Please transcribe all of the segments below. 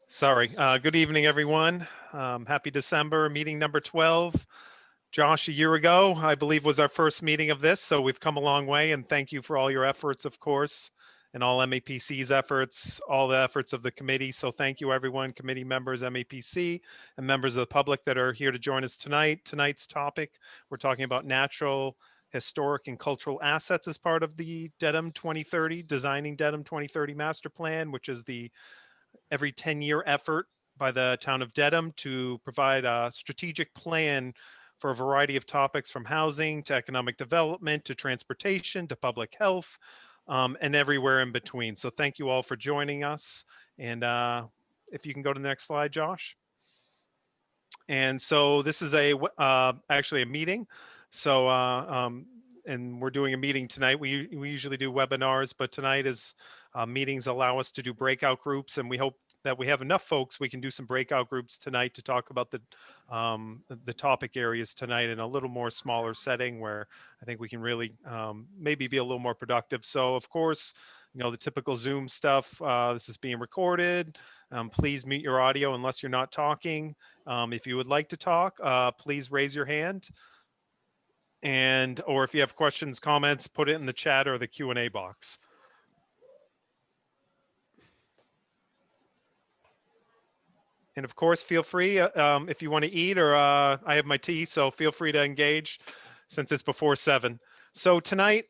Sorry. Good evening, everyone. Happy December, meeting number 12. Josh, a year ago, I believe was our first meeting of this, so we've come a long way, and thank you for all your efforts, of course, and all MAPC's efforts, all the efforts of the committee. So thank you, everyone, committee members, MAPC, and members of the public that are here to join us tonight. Tonight's topic, we're talking about natural, historic, and cultural assets as part of the Dedham 2030, Designing Dedham 2030 Master Plan, which is the every 10-year effort by the town of Dedham to provide a strategic plan for a variety of topics from housing to economic development to transportation to public health and everywhere in between. So thank you all for joining us. And if you can go to the next slide, Josh. And so this is actually a meeting. So and we're doing a meeting tonight. We usually do webinars, but tonight is meetings allow us to do breakout groups, and we hope that we have enough folks. We can do some breakout groups tonight to talk about the topic areas tonight in a little more smaller setting where I think we can really maybe be a little more productive. So of course, you know, the typical Zoom stuff. This is being recorded. Please mute your audio unless you're not talking. If you would like to talk, please raise your hand. Or if you have questions, comments, put it in the chat or the Q&A box. And of course, feel free if you want to eat, or I have my tea, so feel free to engage since it's before 7. So tonight,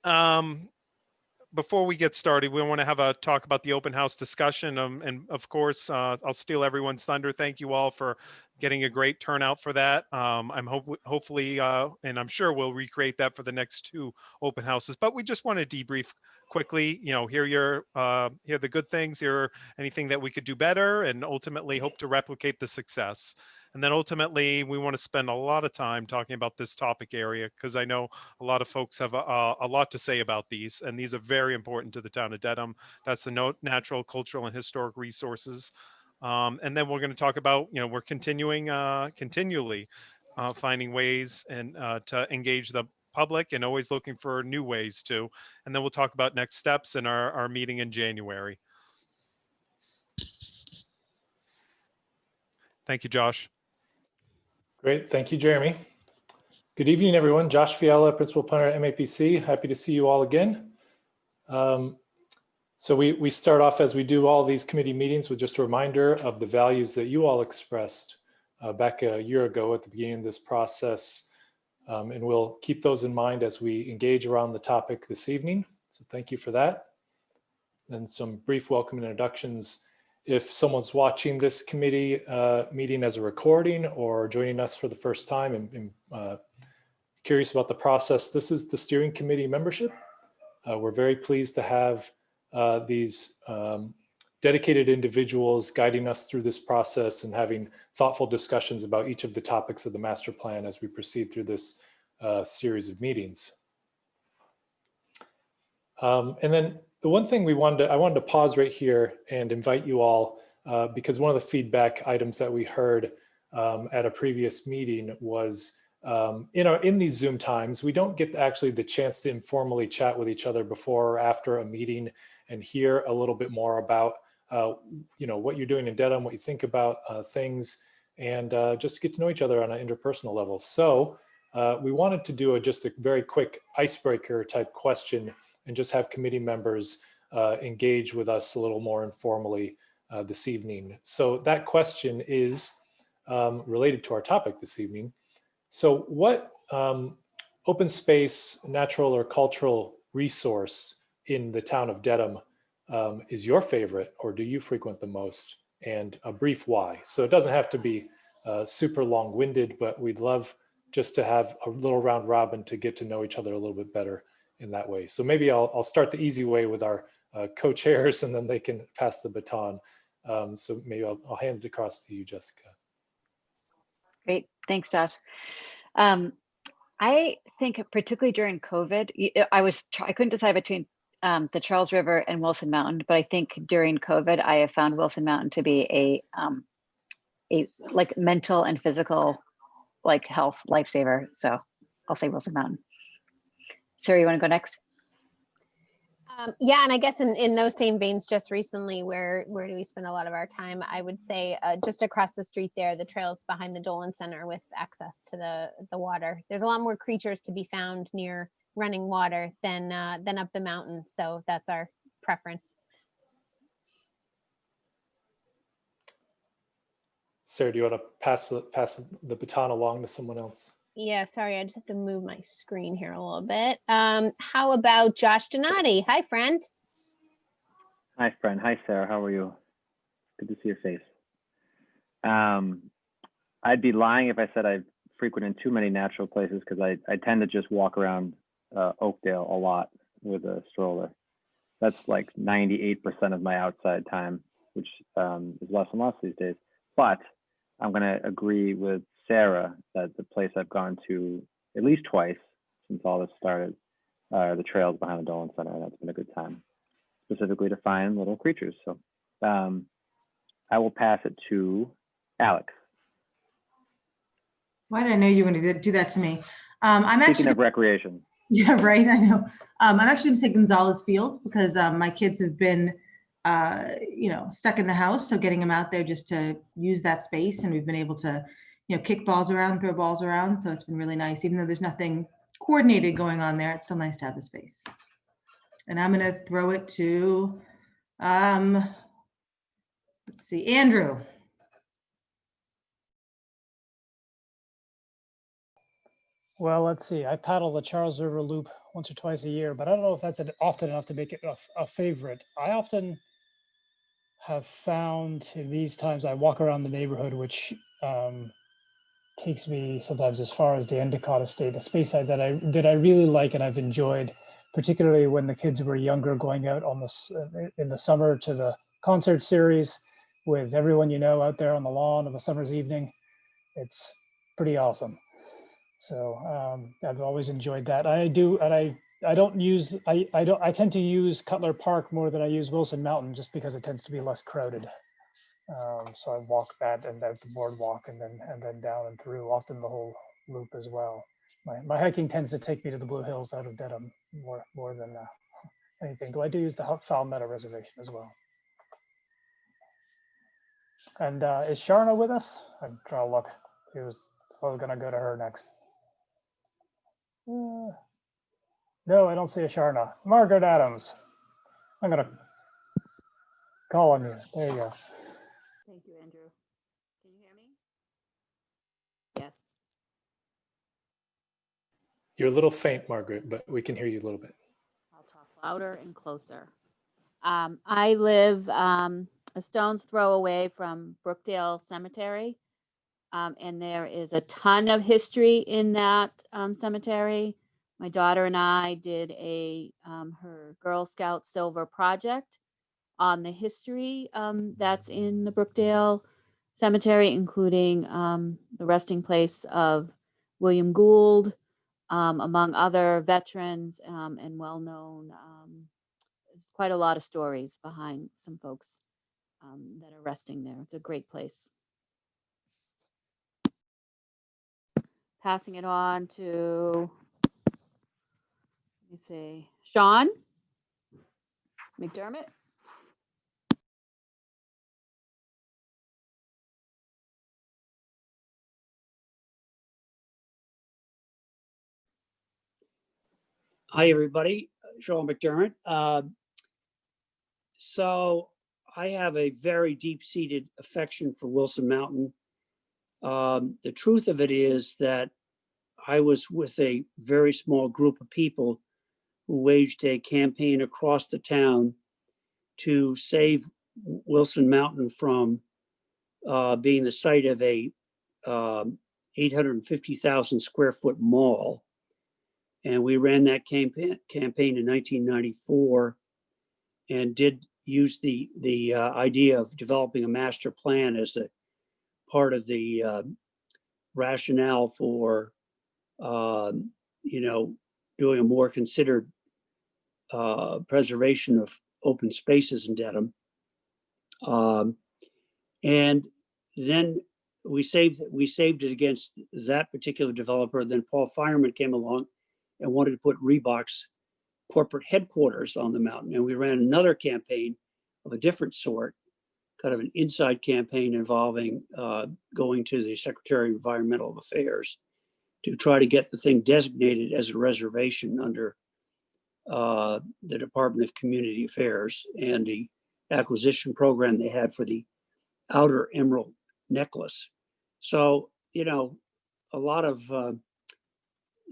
before we get started, we want to have a talk about the open house discussion. And of course, I'll steal everyone's thunder. Thank you all for getting a great turnout for that. I'm hopefully, and I'm sure we'll recreate that for the next 2 open houses. But we just want to debrief quickly, you know, hear the good things, hear anything that we could do better, and ultimately hope to replicate the success. And then ultimately, we want to spend a lot of time talking about this topic area because I know a lot of folks have a lot to say about these, and these are very important to the town of Dedham. That's the natural, cultural, and historic resources. And then we're going to talk about, you know, we're continually finding ways and to engage the public and always looking for new ways to. And then we'll talk about next steps in our meeting in January. Thank you, Josh. Great. Thank you, Jeremy. Good evening, everyone. Josh Fiala, Principal Planner at MAPC. Happy to see you all again. So we start off, as we do all these committee meetings, with just a reminder of the values that you all expressed back a year ago at the beginning of this process. And we'll keep those in mind as we engage around the topic this evening. So thank you for that. And some brief welcome and introductions. If someone's watching this committee meeting as a recording or joining us for the first time and curious about the process, this is the steering committee membership. We're very pleased to have these dedicated individuals guiding us through this process and having thoughtful discussions about each of the topics of the master plan as we proceed through this series of meetings. And then the one thing I wanted to pause right here and invite you all, because one of the feedback items that we heard at a previous meeting was in these Zoom times, we don't get actually the chance to informally chat with each other before or after a meeting and hear a little bit more about what you're doing in Dedham, what you think about things, and just to get to know each other on an interpersonal level. So we wanted to do just a very quick icebreaker type question and just have committee members engage with us a little more informally this evening. So that question is related to our topic this evening. So what open space, natural or cultural resource in the town of Dedham is your favorite, or do you frequent the most, and a brief why? So it doesn't have to be super long-winded, but we'd love just to have a little round robin to get to know each other a little bit better in that way. So maybe I'll start the easy way with our co-chairs, and then they can pass the baton. So maybe I'll hand it across to you, Jessica. Great, thanks, Josh. I think particularly during COVID, I couldn't decide between the Charles River and Wilson Mountain, but I think during COVID, I have found Wilson Mountain to be a like mental and physical health lifesaver. So I'll say Wilson Mountain. Sarah, you want to go next? Yeah, and I guess in those same veins, just recently, where do we spend a lot of our time? I would say just across the street there, the trails behind the Dolan Center with access to the water. There's a lot more creatures to be found near running water than up the mountain. So that's our preference. Sarah, do you want to pass the baton along to someone else? Yeah, sorry, I just have to move my screen here a little bit. How about Josh Donati? Hi, friend. Hi, friend. Hi, Sarah. How are you? Good to see your face. I'd be lying if I said I've frequented too many natural places because I tend to just walk around Oakdale a lot with a stroller. That's like 98% of my outside time, which is less and less these days. But I'm going to agree with Sarah that the place I've gone to at least twice since all this started are the trails behind the Dolan Center, and that's been a good time, specifically to find little creatures. So I will pass it to Alex. Why did I know you were going to do that to me? I'm Speaking actually of recreation. Yeah, right. I know. I'm actually going to say Gonzalez Field because my kids have been, stuck in the house. So getting them out there just to use that space, and we've been able to, kick balls around, throw balls around. So it's been really nice, even though there's nothing coordinated going on there. It's still nice to have the space. And I'm going to throw it to, let's see, Andrew. Well, let's see. I paddle the Charles River Loop once or twice a year, but I don't know if that's often enough to make it a favorite. I often have found in these times I walk around the neighborhood, which takes me sometimes as far as the Endicott Estate, a space that I really like and I've enjoyed, particularly when the kids were younger, going out on in the summer to the concert series with everyone out there on the lawn of a summer's evening. It's pretty awesome. So I've always enjoyed that. I do, and I tend to use Cutler Park more than I use Wilson Mountain, just because it tends to be less crowded. So I walk that and out the boardwalk and then down and through, often the whole loop as well. My hiking tends to take me to the Blue Hills out of Dedham more than anything. Though I do use the Foul Meadow Reservation as well. And is Sharna with us? I'm trying to look. I was going to go to her next. No, I don't see a Sharna. Margaret Adams. I'm going to call on you. There you go. Thank you, Andrew. Can you hear me? Yes. You're a little faint, Margaret, but we can hear you a little bit. I'll talk louder and closer. I live a stone's throw away from Brookdale Cemetery, and there is a ton of history in that cemetery. My daughter and I did her Girl Scout Silver project on the history that's in the Brookdale Cemetery, including the resting place of William Gould, among other veterans and well-known. There's quite a lot of stories behind some folks that are resting there. It's a great place. Passing it on to, let me see, Sean McDermott. Hi, everybody. Sean McDermott. So I have a very deep-seated affection for Wilson Mountain. The truth of it is that I was with a very small group of people who waged a campaign across the town to save Wilson Mountain from being the site of a 850,000 square foot mall. And we ran that campaign in 1994 and did use the idea of developing a master plan as a part of the rationale for, doing a more considered preservation of open spaces in Dedham. And then we saved it against that particular developer. Then Paul Fireman came along and wanted to put Reeboks corporate headquarters on the mountain. And we ran another campaign of a different sort, kind of an inside campaign involving going to the Secretary of Environmental Affairs to try to get the thing designated as a reservation under the Department of Community Affairs and the acquisition program they had for the outer emerald necklace. So, you know, a lot of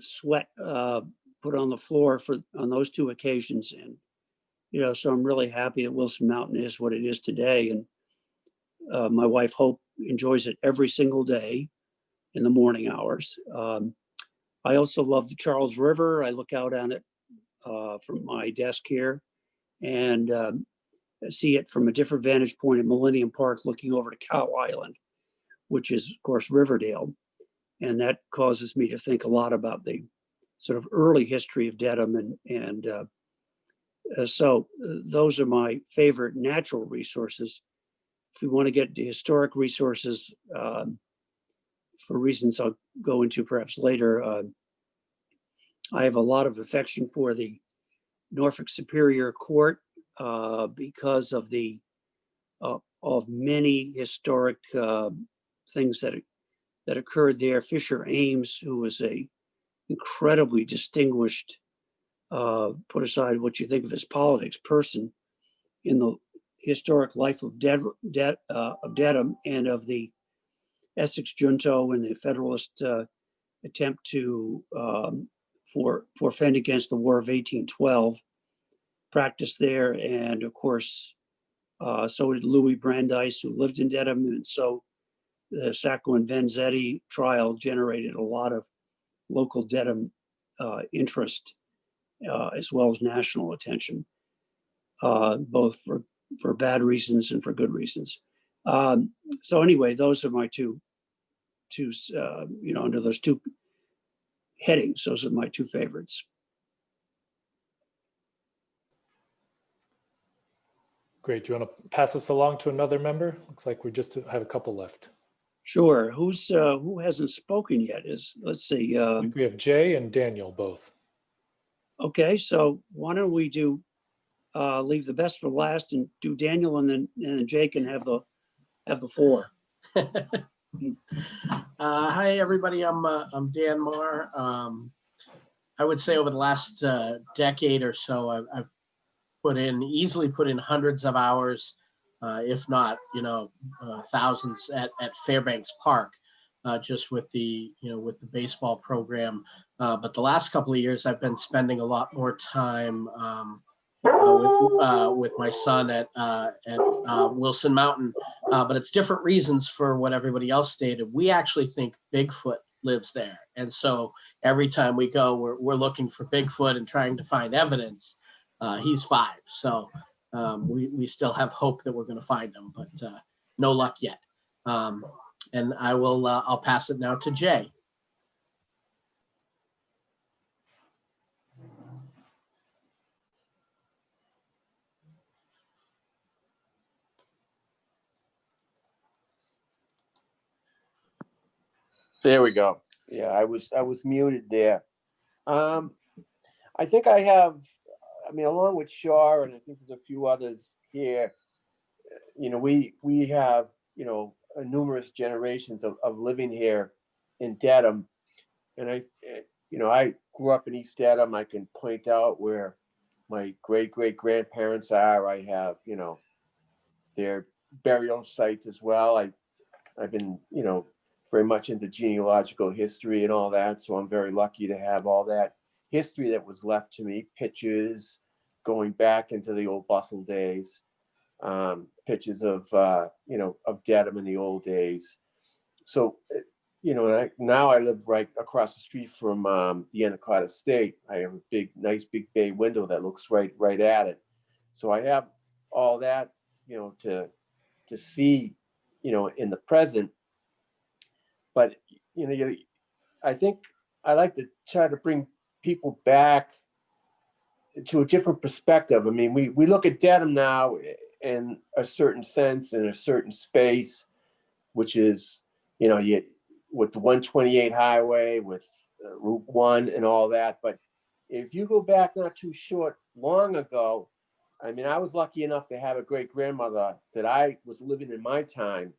sweat put on the floor on those two occasions. And, you know, so I'm really happy that Wilson Mountain is what it is today. And my wife Hope enjoys it every single day in the morning hours. I also love the Charles River. I look out on it from my desk here and see it from a different vantage point at Millennium Park, looking over to Cow Island, which is, of course, Riverdale. And that causes me to think a lot about the sort of early history of Dedham. So those are my favorite natural resources. If we want to get to historic resources, for reasons I'll go into perhaps later, I have a lot of affection for the Norfolk Superior Court because of the of many historic things that occurred there. Fisher Ames, who was a incredibly distinguished, put aside what you think of his politics, person in the historic life of Dedham and of the Essex Junto and the Federalist attempt to fend against the War of 1812, practiced there. And of course, so did Louis Brandeis, who lived in Dedham. And so the Sacco and Vanzetti trial generated a lot of local Dedham interest, as well as national attention, both for bad reasons and for good reasons. So anyway, those are my two, under those two headings, those are my two favorites. Great. Do you want to pass this along to another member? Looks like we just have a couple left. Sure. Who hasn't spoken yet? Let's see. I think we have Jay and Daniel both. Okay, so why don't we do leave the best for last and do Daniel, and then Jay can have the floor. Hi everybody, I'm Dan Marr. I would say over the last decade or so, I've easily put in hundreds of hours, if not, thousands at Fairbanks Park, just with the baseball program. But the last couple of years, I've been spending a lot more time with my son at Wilson Mountain. But it's different reasons for what everybody else stated. We actually think Bigfoot lives there. And so every time we go, we're looking for Bigfoot and trying to find evidence. He's 5, so we still have hope that we're going to find him, but no luck yet. And I'll pass it now to Jay. There we go. Yeah, I was muted there. I think I have, along with Shaw, and I think there's a few others here, we have, numerous generations of living here in Dedham. And I grew up in East Dedham. I can point out where my great-great-grandparents are. I have, their burial sites as well. I've been, very much into genealogical history and all that. So I'm very lucky to have all that history that was left to me, pictures going back into the old bustle days, pictures of, of Dedham in the old days. So, now I live right across the street from the Endicott Estate. I have a nice big bay window that looks right at it. So I have all that, to see, in the present. But, I think I like to try to bring people back to a different perspective. I mean, we look at Dedham now in a certain sense, in a certain space, which is, with the 128 highway, with Route 1 and all that. But if you go back not too long ago, I mean, I was lucky enough to have a great grandmother that I was living in my time.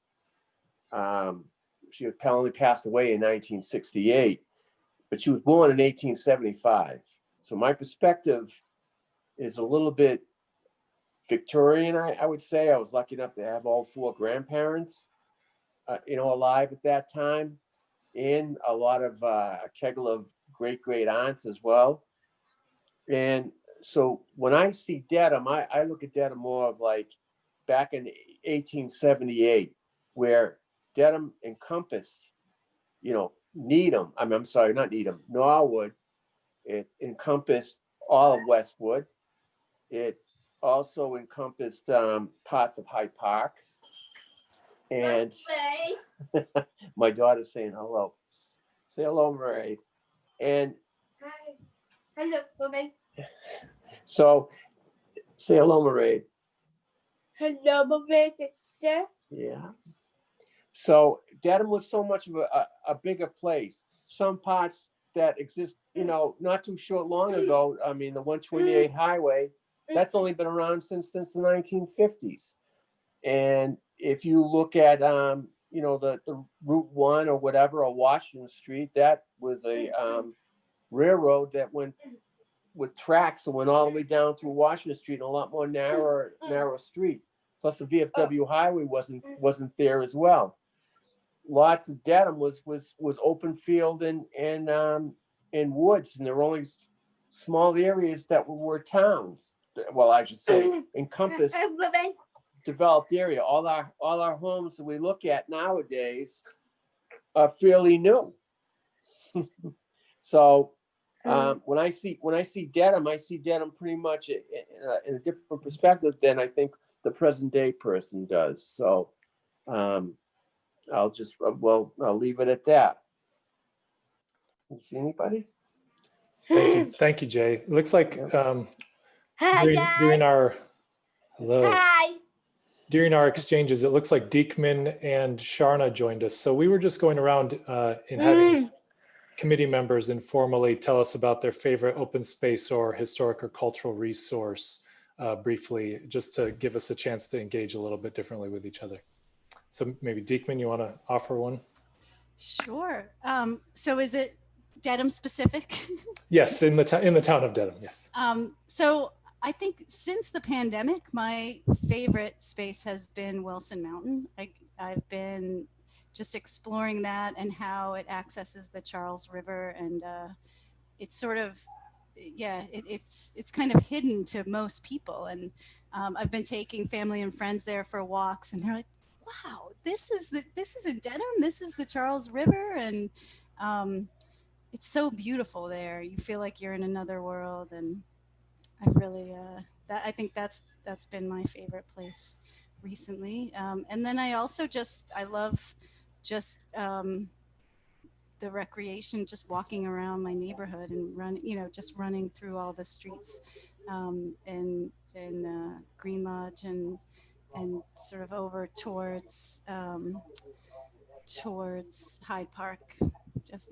She only passed away in 1968, but she was born in 1875. So my perspective is a little bit Victorian, I would say. I was lucky enough to have all four grandparents, alive at that time, and a lot of a kegel of great aunts as well. And so when I see Dedham, I look at Dedham more of like back in 1878, where Dedham encompassed, Needham. I'm sorry, not Needham, Norwood. It encompassed all of Westwood. It also encompassed parts of Hyde Park. And my daughter's saying hello. Say hello, Murray. And hi. Hello, Murray. So say hello, Murray. Hello, Murray, sister. Yeah. So Dedham was so much of a bigger place. Some parts that exist, not too long ago. I mean, the 128 highway, that's only been around since the 1950s. And if you look at, the Route 1 or whatever, or Washington Street, that was a railroad that went with tracks and went all the way down through Washington Street, and a lot more narrow street. Plus the VFW highway wasn't there as well. Lots of Dedham was open field and woods, and there were only small areas that were towns. Well, I should say encompassed developed area. All our homes that we look at nowadays are fairly new. So when I see Dedham, I see Dedham pretty much in a different perspective than I think the present day person does. So I'll leave it at that. You see anybody? Thank you, Jay. It looks like Hi, during our Hi. during our exchanges, it looks like Diekman and Sharna joined us. So we were just going around and having committee members informally tell us about their favorite open space or historic or cultural resource briefly, just to give us a chance to engage a little bit differently with each other. So maybe Diekman, you want to offer one? Sure. So is it Dedham specific? Yes, in the town of Dedham. Yes. So I think since the pandemic, my favorite space has been Wilson Mountain. I've been just exploring that and how it accesses the Charles River, and it's sort of, it's kind of hidden to most people. And I've been taking family and friends there for walks, and they're like, "Wow, this is in Dedham. This is the Charles River," and it's so beautiful there. You feel like you're in another world, and I've really I think that's been my favorite place recently. And then I also I love just the recreation, just walking around my neighborhood and just running through all the streets in Green Lodge and sort of over towards Hyde Park. Just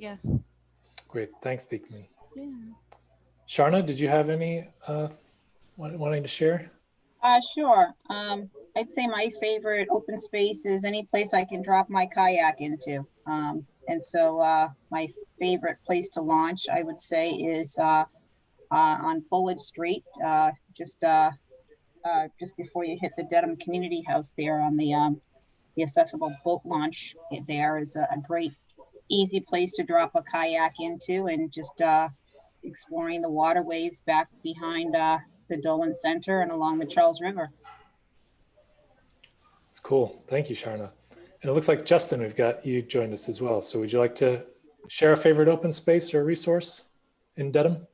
Great, thanks, Diekman. Yeah. Sharna, did you have any wanting to share? Sure. I'd say my favorite open space is any place I can drop my kayak into. And so my favorite place to launch, I would say, is on Bullard Street, just before you hit the Dedham Community House there on the accessible boat launch. There is a great, easy place to drop a kayak into, and just exploring the waterways back behind the Dolan Center and along the Charles River. It's cool. Thank you, Sharna. And it looks like, Justin, we've got you joined us as well. So would you like to share a favorite open space or resource in Dedham?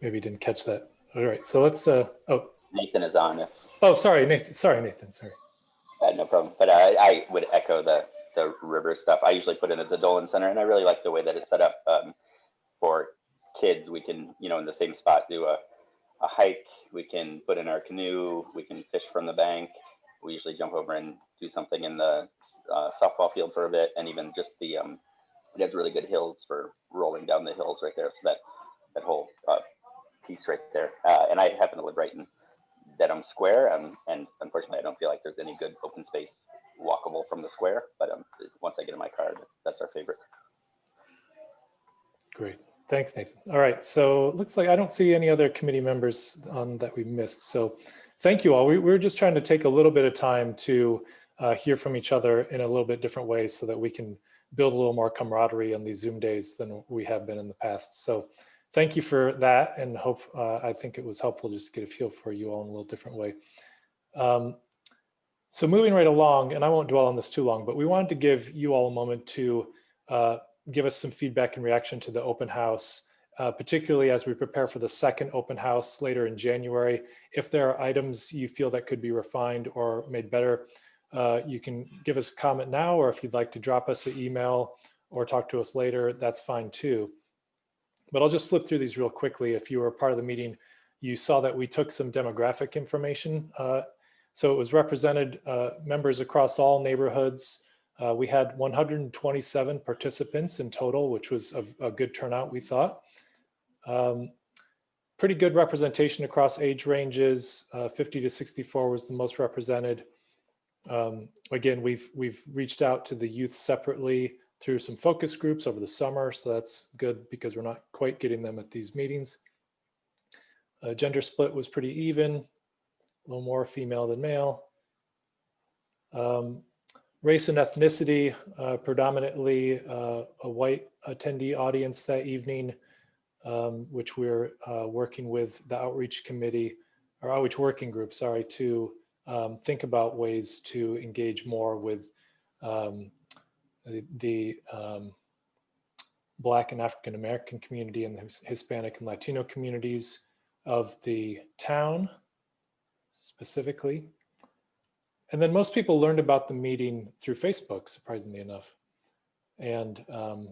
Maybe you didn't catch that. All right, so let's, Nathan is on. Oh, sorry, Nathan. Sorry. No problem. But I would echo the river stuff. I usually put it at the Dolan Center, and I really like the way that it's set up for kids. We can, in the same spot, do a hike. We can put in our canoe. We can fish from the bank. we usually jump over and do something in the softball field for a bit, and even just the it has really good hills for rolling down the hills right there. So that whole piece right there. And I happen to live right in Dedham Square, and unfortunately, I don't feel like there's any good open space walkable from the square. But once I get in my car, that's our favorite. Great. Thanks, Nathan. All right. So it looks like I don't see any other committee members that we missed. So thank you all. We were just trying to take a little bit of time to hear from each other in a little bit different way so that we can build a little more camaraderie on these Zoom days than we have been in the past. So thank you for that, and hope I think it was helpful just to get a feel for you all in a little different way. So moving right along, and I won't dwell on this too long, but we wanted to give you all a moment to give us some feedback and reaction to the open house, particularly as we prepare for the second open house later in January. If there are items you feel that could be refined or made better, you can give us a comment now, or if you'd like to drop us an email or talk to us later, that's fine too. But I'll just flip through these real quickly. If you were a part of the meeting, you saw that we took some demographic information. So it was represented members across all neighborhoods. We had 127 participants in total, which was a good turnout, we thought. Pretty good representation across age ranges. 50 to 64 was the most represented. Again, we've reached out to the youth separately through some focus groups over the summer, so that's good because we're not quite getting them at these meetings. Gender split was pretty even, a little more female than male. Race and ethnicity, predominantly a white attendee audience that evening, which we're working with the outreach committee, or outreach working group, sorry, to think about ways to engage more with the Black and African American community and the Hispanic and Latino communities of the town specifically. And then most people learned about the meeting through Facebook, surprisingly enough. And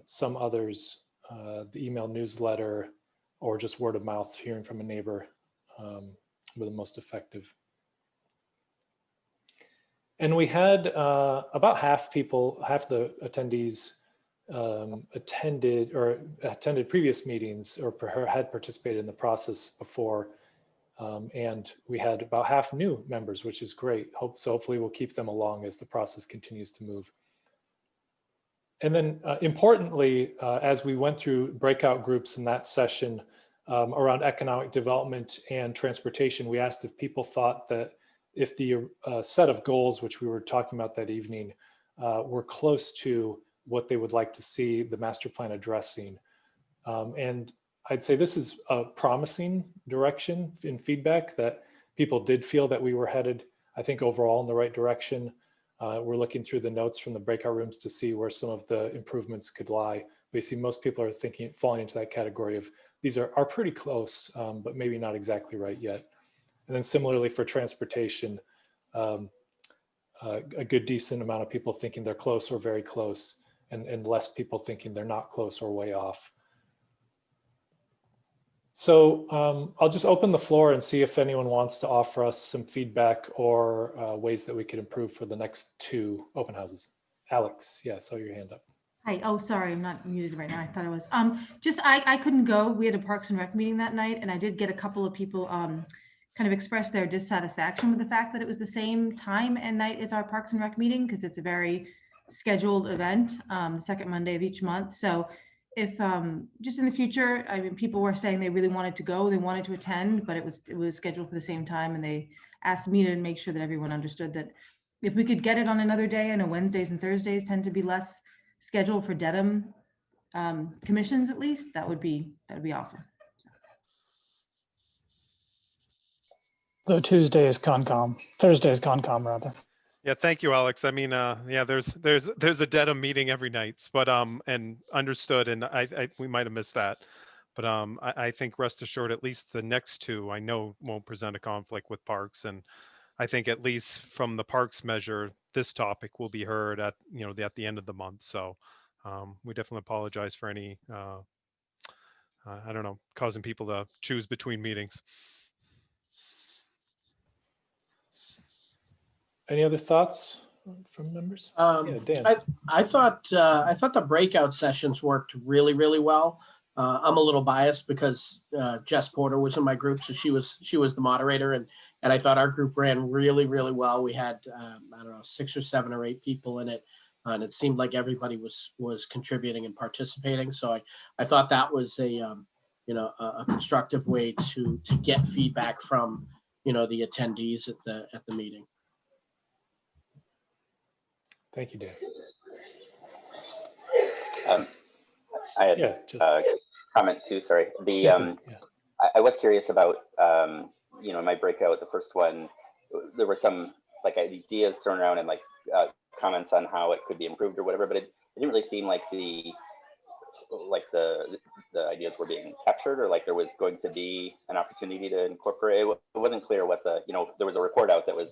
some others, the email newsletter, or just word of mouth, hearing from a neighbor, were the most effective. And we had about half the attendees attended previous meetings or had participated in the process before. And we had about half new members, which is great. So hopefully we'll keep them along as the process continues to move. And then importantly, as we went through breakout groups in that session around economic development and transportation, we asked if people thought that if the set of goals, which we were talking about that evening, were close to what they would like to see the master plan addressing. And I'd say this is a promising direction in feedback, that people did feel that we were headed, I think, overall in the right direction. We're looking through the notes from the breakout rooms to see where some of the improvements could lie. We see most people are falling into that category of these are pretty close, but maybe not exactly right yet. And then similarly for transportation, a good decent amount of people thinking they're close or very close, and less people thinking they're not close or way off. So I'll just open the floor and see if anyone wants to offer us some feedback or ways that we could improve for the next two open houses. Alex, yeah, I saw your hand up. Hi, oh, sorry, I'm not muted right now. I thought I was. I couldn't go. We had a Parks and Rec meeting that night, and I did get a couple of people kind of express their dissatisfaction with the fact that it was the same time and night as our Parks and Rec meeting, because it's a very scheduled event, the second Monday of each month. So if just in the future, I mean, people were saying they really wanted to go, they wanted to attend, but it was scheduled for the same time, and they asked me to make sure that everyone understood that if we could get it on another day. I know Wednesdays and Thursdays tend to be less scheduled for Dedham commissions, at least, that would be awesome. So Tuesday is Concom, Thursday is Concom rather. Yeah, thank you, Alex. I mean, yeah, there's a Dedham meeting every night, but and understood, and we might have missed that, but I think rest assured, at least the next two I know won't present a conflict with Parks, and I think at least from the Parks measure, this topic will be heard at at the end of the month. So we definitely apologize for any I don't know, causing people to choose between meetings. Any other thoughts from members? Yeah, Dan. I thought the breakout sessions worked really, really well. I'm a little biased because Jess Porter was in my group, so she was the moderator, and I thought our group ran really, really well. We had I don't know, 6 or 7 or 8 people in it, and it seemed like everybody was contributing and participating. So I thought that was a constructive way to get feedback from the attendees at the meeting. Thank you, Dan. I had a comment too. Sorry. I was curious about my breakout. The first one, there were some like ideas thrown around and like comments on how it could be improved or whatever, but it didn't really seem like the ideas were being captured, or like there was going to be an opportunity to incorporate. It wasn't clear what there was a report out that was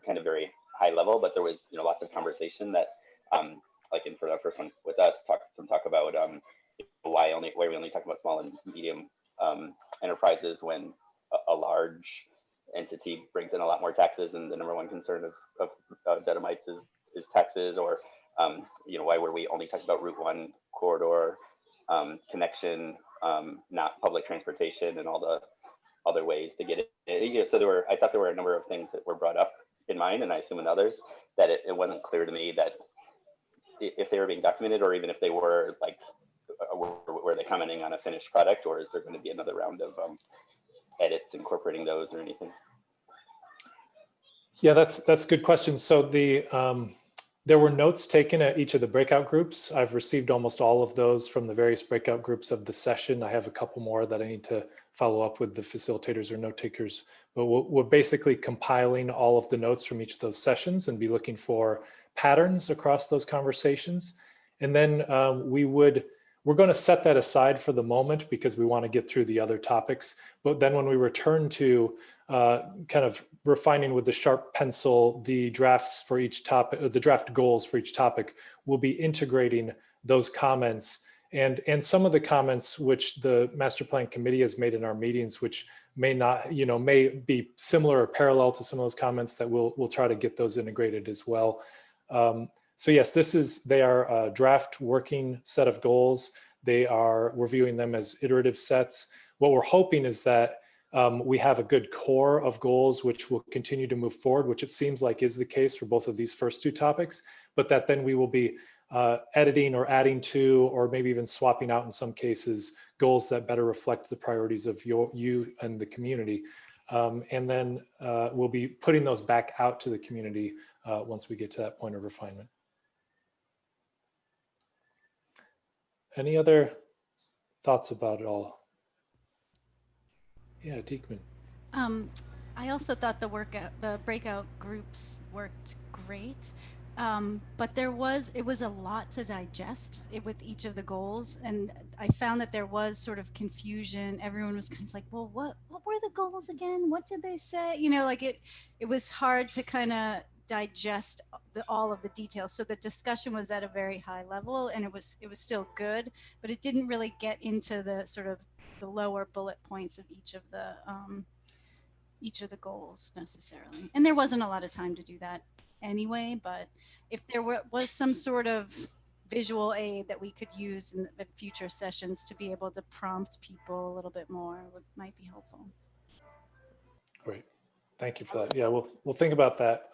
kind of very high level, but there was lots of conversation that like in for the first one with us talk about why we only talk about small and medium enterprises when a large entity brings in a lot more taxes, and the number one concern of Dedhamites is taxes, or why were we only talking about Route 1 corridor connection, not public transportation and all the other ways to get it. So I thought there were a number of things that were brought up in mine, and I assume in others, that it wasn't clear to me that if they were being documented, or even if they were like, were they commenting on a finished product, or is there going to be another round of edits incorporating those or anything? Yeah, that's a good question. So there were notes taken at each of the breakout groups. I've received almost all of those from the various breakout groups of the session. I have a couple more that I need to follow up with the facilitators or note takers, but we're basically compiling all of the notes from each of those sessions and be looking for patterns across those conversations. And then we're going to set that aside for the moment because we want to get through the other topics. But then when we return to kind of refining with the sharp pencil the drafts for each topic, the draft goals for each topic, we'll be integrating those comments and some of the comments which the master plan committee has made in our meetings, which may not, may be similar or parallel to some of those comments, that we'll try to get those integrated as well. So yes, they are a draft working set of goals. We're viewing them as iterative sets. What we're hoping is that we have a good core of goals which will continue to move forward, which it seems like is the case for both of these first 2 topics, but that then we will be editing or adding to, or maybe even swapping out in some cases, goals that better reflect the priorities of you and the community. And then we'll be putting those back out to the community once we get to that point of refinement. Any other thoughts about it all? Yeah, Diekman. I also thought the breakout groups worked great, but it was a lot to digest with each of the goals, and I found that there was sort of confusion. Everyone was kind of like, well, what were the goals again? What did they say? Like it was hard to kind of digest all of the details. So the discussion was at a very high level, and it was still good, but it didn't really get into the sort of the lower bullet points of each of the goals necessarily. And there wasn't a lot of time to do that anyway, but if there was some sort of visual aid that we could use in the future sessions to be able to prompt people a little bit more, might be helpful. Great, thank you for that. Yeah, we'll think about that.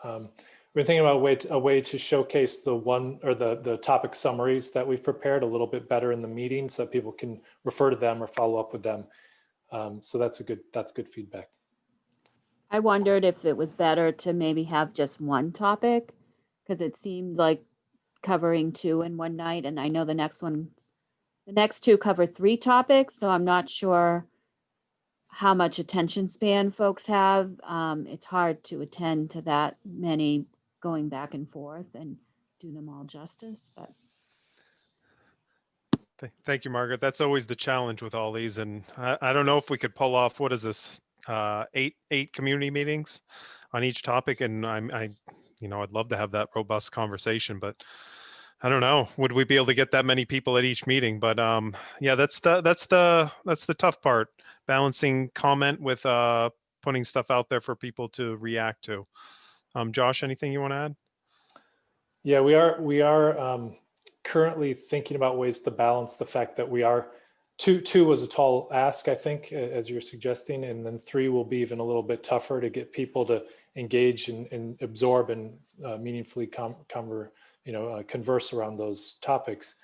We're thinking about a way to showcase the topic summaries that we've prepared a little bit better in the meeting, so that people can refer to them or follow up with them. So that's good feedback. I wondered if it was better to maybe have just one topic, because it seemed like covering 2 in one night, and I know the next 2 cover 3 topics, so I'm not sure how much attention span folks have. It's hard to attend to that many going back and forth and do them all justice, but. Thank you, Margaret. That's always the challenge with all these, and I don't know if we could pull off, what is this, 8 community meetings on each topic, and I'd love to have that robust conversation, but I don't know, would we be able to get that many people at each meeting? But yeah, that's the tough part, balancing comment with putting stuff out there for people to react to. Josh, anything you want to add? Yeah, we are currently thinking about ways to balance the fact that we are two was a tall ask, I think, as you're suggesting, and then 3 will be even a little bit tougher to get people to engage and absorb and meaningfully converse around those topics.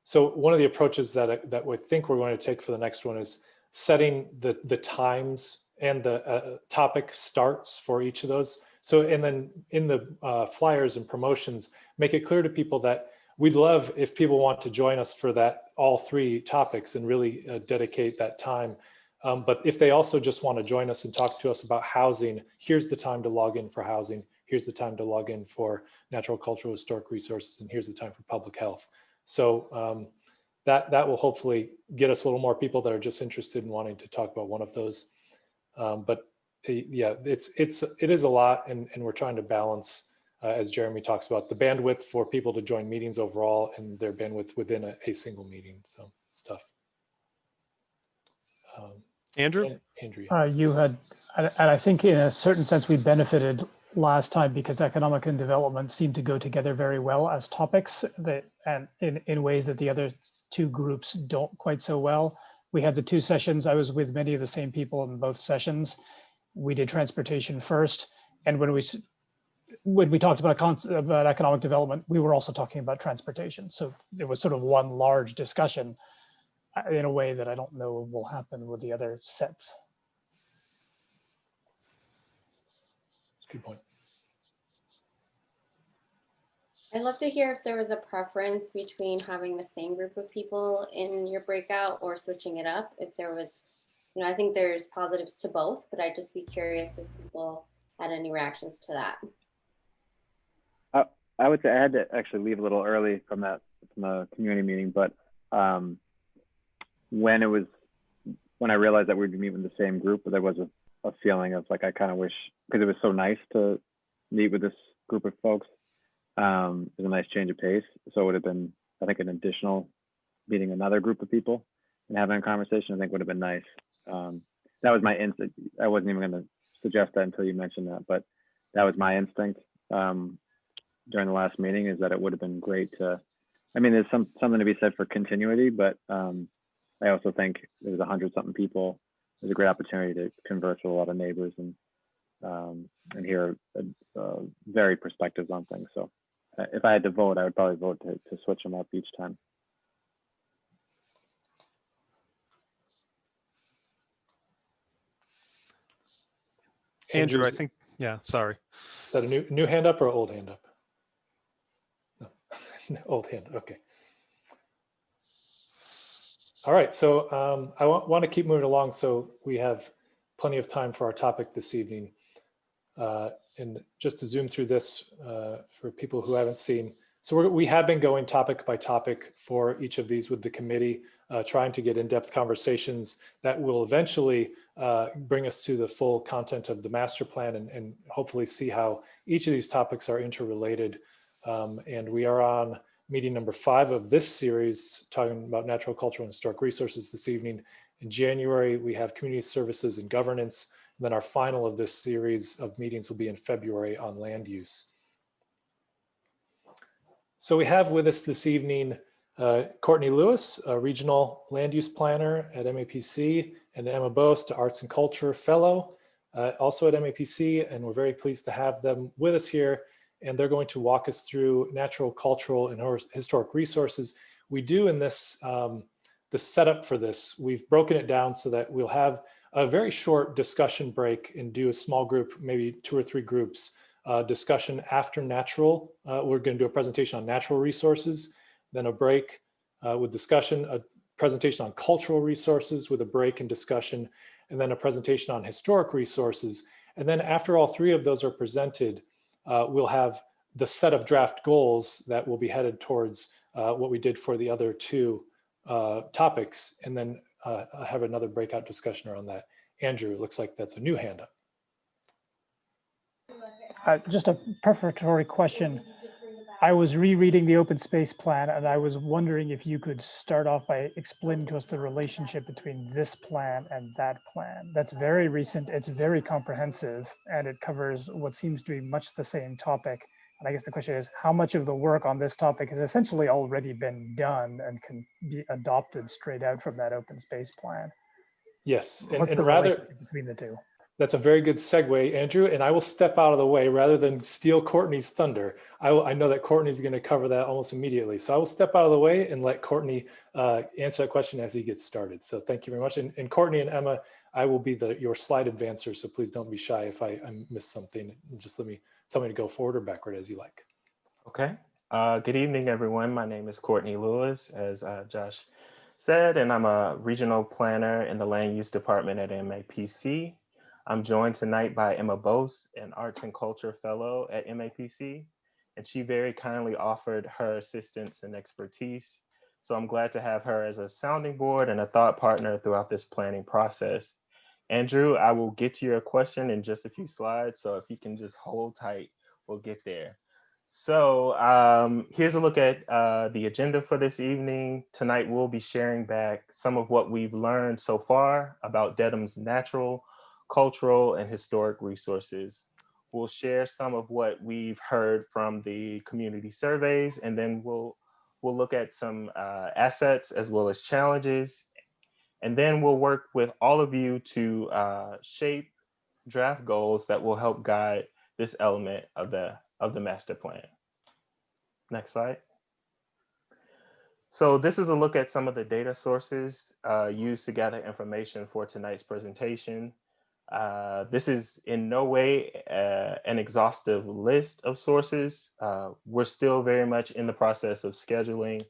So one of the approaches that we think we're going to take for the next one is setting the times and the topic starts for each of those. So, and then in the flyers and promotions, make it clear to people that we'd love if people want to join us for that, all 3 topics, and really dedicate that time. But if they also just want to join us and talk to us about housing, here's the time to log in for housing. Here's the time to log in for natural, cultural, historic resources, and here's the time for public health. So that will hopefully get us a little more people that are just interested in wanting to talk about one of those. But yeah, it is a lot, and we're trying to balance, as Jeremy talks about, the bandwidth for people to join meetings overall and their bandwidth within a single meeting. So it's tough. Andrew? Andrew. You had, and I think in a certain sense, we benefited last time because economic and development seemed to go together very well as topics, and in ways that the other 2 groups don't quite so well. We had the 2 sessions. I was with many of the same people in both sessions. We did transportation first, and when we talked about economic development, we were also talking about transportation. So there was sort of one large discussion in a way that I don't know will happen with the other sets. That's a good point. I'd love to hear if there was a preference between having the same group of people in your breakout or switching it up. If there was, I think there's positives to both, but I'd just be curious if people had any reactions to that. I would say I had to actually leave a little early from the community meeting, but when I realized that we'd be meeting with the same group, there was a feeling of like, I kind of wish, because it was so nice to meet with this group of folks. It was a nice change of pace. So it would have been, I think, an additional meeting another group of people and having a conversation, I think would have been nice. That was my instinct. I wasn't even going to suggest that until you mentioned that, but that was my instinct during the last meeting, is that it would have been great to, I mean, there's something to be said for continuity, but I also think there's 100-something people. There's a great opportunity to converse with a lot of neighbors and hear varied perspectives on things. So if I had to vote, I would probably vote to switch them up each time. Andrew, I think, yeah, sorry. Is that a new hand up or old hand up? No, old hand, okay. All right, so I want to keep moving along so we have plenty of time for our topic this evening. And just to zoom through this for people who haven't seen. So we have been going topic by topic for each of these with the committee, trying to get in-depth conversations that will eventually bring us to the full content of the master plan and hopefully see how each of these topics are interrelated. And we are on meeting number 5 of this series, talking about natural, cultural, and historic resources this evening. In January, we have community services and governance. And then our final of this series of meetings will be in February on land use. So we have with us this evening Courtney Lewis, a regional land use planner at MAPC, and Emma Bost, Arts and Culture Fellow, also at MAPC, and we're very pleased to have them with us here. And they're going to walk us through natural, cultural, and historic resources. We do in this, the setup for this, we've broken it down so that we'll have a very short discussion break and do a small group, maybe 2 or 3 groups, discussion after natural. We're going to do a presentation on natural resources, then a break with discussion, a presentation on cultural resources with a break and discussion, and then a presentation on historic resources. And then after all 3 of those are presented, we'll have the set of draft goals that will be headed towards what we did for the other 2 topics, and then have another breakout discussion around that. Andrew, it looks like that's a new hand up. Just a prefatory question. I was rereading the open space plan, and I was wondering if you could start off by explaining to us the relationship between this plan and that plan. That's very recent, it's very comprehensive, and it covers what seems to be much the same topic. And I guess the question is, how much of the work on this topic has essentially already been done and can be adopted straight out from that open space plan? Yes, What's and the rather, relationship between the two? that's a very good segue, Andrew, and I will step out of the way rather than steal Courtney's thunder. I know that Courtney's going to cover that almost immediately. So I will step out of the way and let Courtney answer that question as he gets started. So thank you very much. And Courtney and Emma, I will be your slide advancer, so please don't be shy if I miss something. Just tell me to go forward or backward as you like. Okay. Good evening, everyone. My name is Courtney Lewis, as Josh said, and I'm a regional planner in the land use department at MAPC. I'm joined tonight by Emma Bose, an arts and culture fellow at MAPC, and she very kindly offered her assistance and expertise. So I'm glad to have her as a sounding board and a thought partner throughout this planning process. Andrew, I will get to your question in just a few slides, so if you can just hold tight, we'll get there. So here's a look at the agenda for this evening. Tonight, we'll be sharing back some of what we've learned so far about Dedham's natural, cultural, and historic resources. We'll share some of what we've heard from the community surveys, and then we'll look at some assets as well as challenges. And then we'll work with all of you to shape draft goals that will help guide this element of the master plan. Next slide. So this is a look at some of the data sources used to gather information for tonight's presentation. This is in no way an exhaustive list of sources. We're still very much in the process of scheduling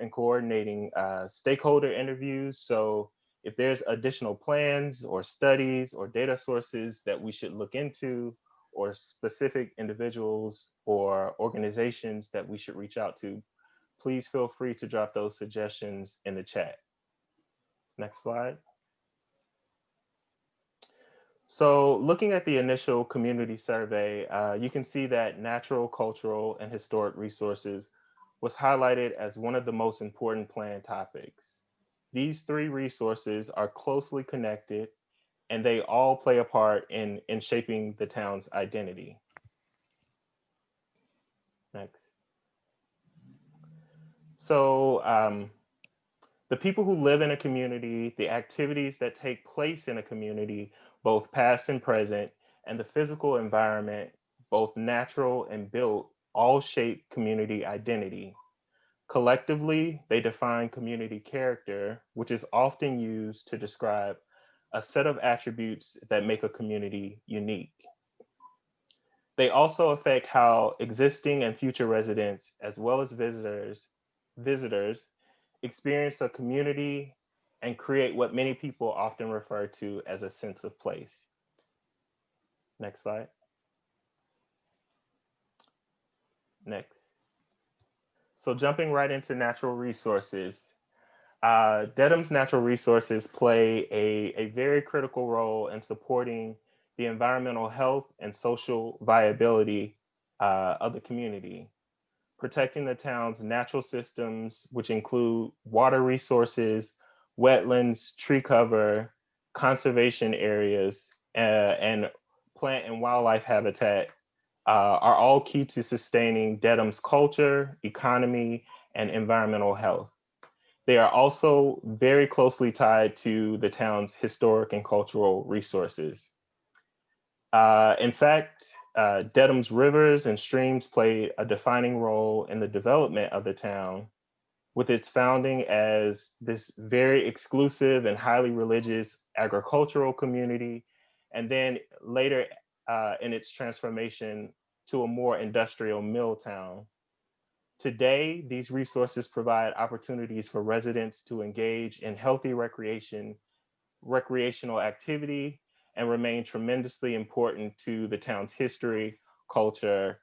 and coordinating stakeholder interviews. So if there's additional plans or studies or data sources that we should look into, or specific individuals or organizations that we should reach out to, please feel free to drop those suggestions in the chat. Next slide. So looking at the initial community survey, you can see that natural, cultural, and historic resources was highlighted as one of the most important plan topics. These three resources are closely connected, and they all play a part in shaping the town's identity. Next. So the people who live in a community, the activities that take place in a community, both past and present, and the physical environment, both natural and built, all shape community identity. Collectively, they define community character, which is often used to describe a set of attributes that make a community unique. They also affect how existing and future residents, as well as visitors experience a community and create what many people often refer to as a sense of place. Next slide. Next. So jumping right into natural resources, Dedham's natural resources play a very critical role in supporting the environmental health and social viability of the community, protecting the town's natural systems, which include water resources, wetlands, tree cover, conservation areas, and plant and wildlife habitat are all key to sustaining Dedham's culture, economy, and environmental health. They are also very closely tied to the town's historic and cultural resources. In fact, Dedham's rivers and streams played a defining role in the development of the town, with its founding as this very exclusive and highly religious agricultural community, and then later in its transformation to a more industrial mill town. Today, these resources provide opportunities for residents to engage in healthy recreational activity, and remain tremendously important to the town's history, culture,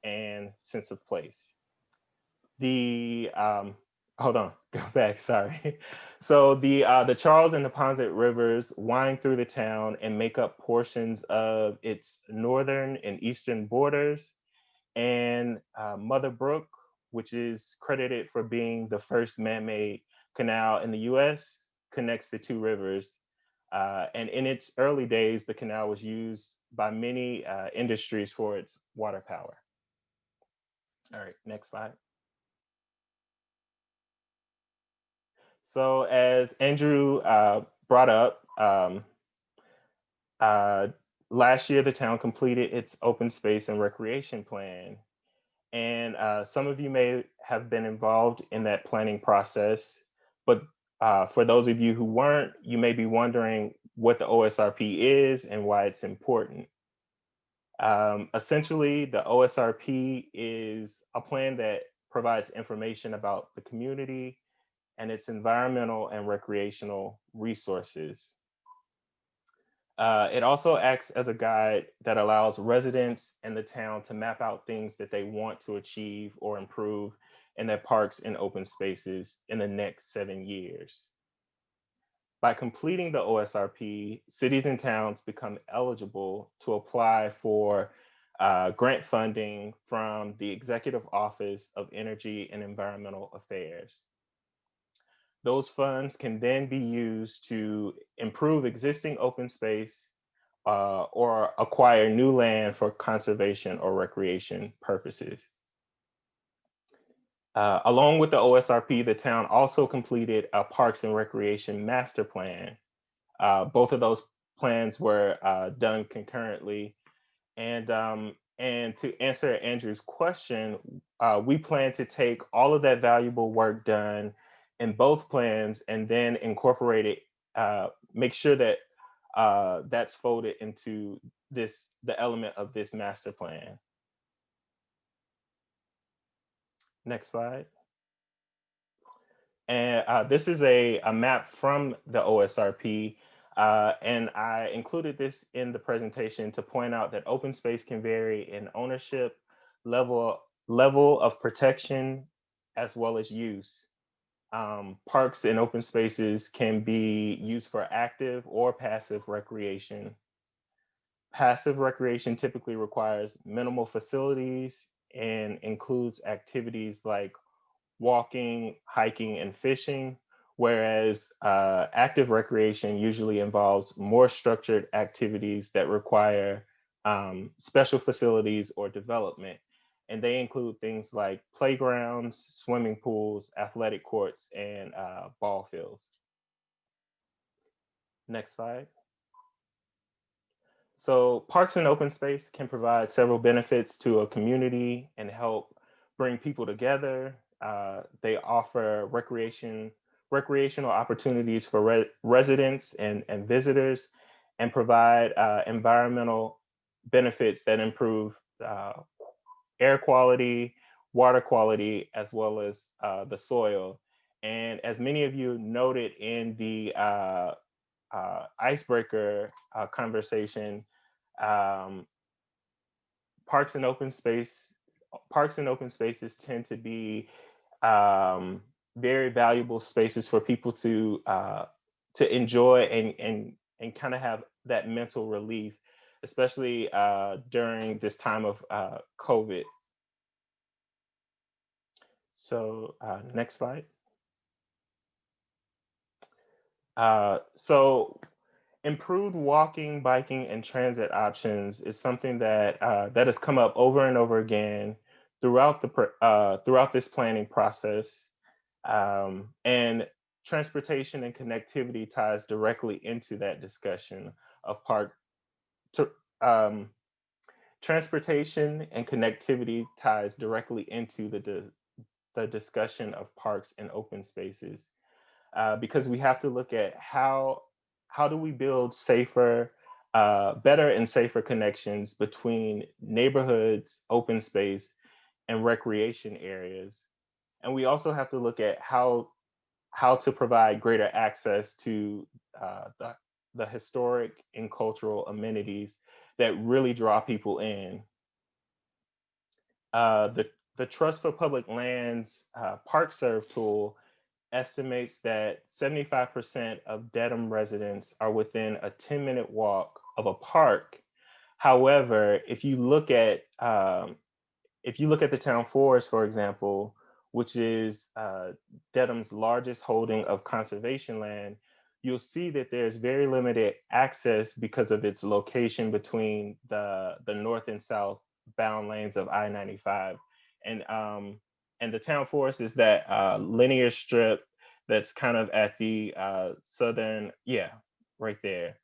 and sense of place. Hold on, go back, sorry. So the Charles and the Neponset rivers wind through the town and make up portions of its northern and eastern borders. and Mother Brook, which is credited for being the first man-made canal in the US, connects the two rivers. And in its early days, the canal was used by many industries for its water power. All right, next slide. So as Andrew brought up, last year the town completed its open space and recreation plan. And some of you may have been involved in that planning process, but for those of you who weren't, you may be wondering what the OSRP is and why it's important. Essentially, the OSRP is a plan that provides information about the community and its environmental and recreational resources. It also acts as a guide that allows residents in the town to map out things that they want to achieve or improve in their parks and open spaces in the next 7 years. By completing the OSRP, cities and towns become eligible to apply for grant funding from the Executive Office of Energy and Environmental Affairs. Those funds can then be used to improve existing open space or acquire new land for conservation or recreation purposes. Along with the OSRP, the town also completed a Parks and Recreation Master Plan. Both of those plans were done concurrently. And to answer Andrew's question, we plan to take all of that valuable work done in both plans and then incorporate it, make sure that that's folded into the element of this master plan. Next slide. And this is a map from the OSRP. And I included this in the presentation to point out that open space can vary in ownership, level of protection, as well as use. Parks and open spaces can be used for active or passive recreation. Passive recreation typically requires minimal facilities and includes activities like walking, hiking, and fishing, whereas active recreation usually involves more structured activities that require special facilities or development. And they include things like playgrounds, swimming pools, athletic courts, and ball fields. Next slide. So parks and open space can provide several benefits to a community and help bring people together. They offer recreational opportunities for residents and visitors, and provide environmental benefits that improve air quality, water quality, as well as the soil. And as many of you noted in the icebreaker conversation, parks and open spaces tend to be very valuable spaces for people to enjoy and kind of have that mental relief, especially during this time of COVID. So next slide. So improved walking, biking, and transit options is something that that has come up over and over again throughout this planning process, and transportation and connectivity ties directly into that discussion of transportation and connectivity ties directly into the discussion of parks and open spaces, because we have to look at how do we build better and safer connections between neighborhoods, open space, and recreation areas. And we also have to look at how to provide greater access to the historic and cultural amenities that really draw people in. The Trust for Public Lands ParkServe tool estimates that 75% of Dedham residents are within a 10-minute walk of a park. However, if you look at if you look at the town forest, for example, which is Dedham's largest holding of conservation land, you'll see that there's very limited access because of its location between the north and south bound lanes of I-95. And the town forest is that linear strip that's kind of at the southern, yeah, right there.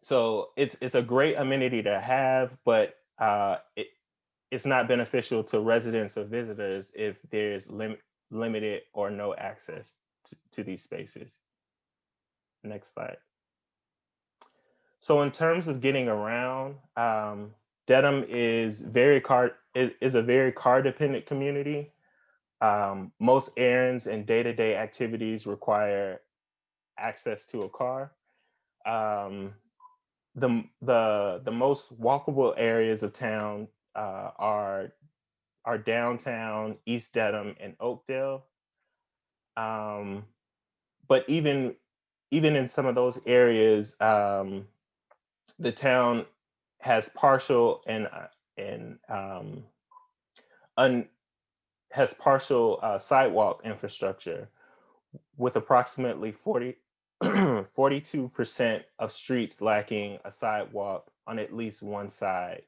So it's a great amenity to have, but it's not beneficial to residents or visitors if there's limited or no access to these spaces. Next slide. So in terms of getting around, Dedham is a very car dependent community. Most errands and day-to-day activities require access to a car. The most walkable areas of town are downtown, East Dedham, and Oakdale. But even in some of those areas, the town has partial sidewalk infrastructure, with approximately 42% of streets lacking a sidewalk on at least one side.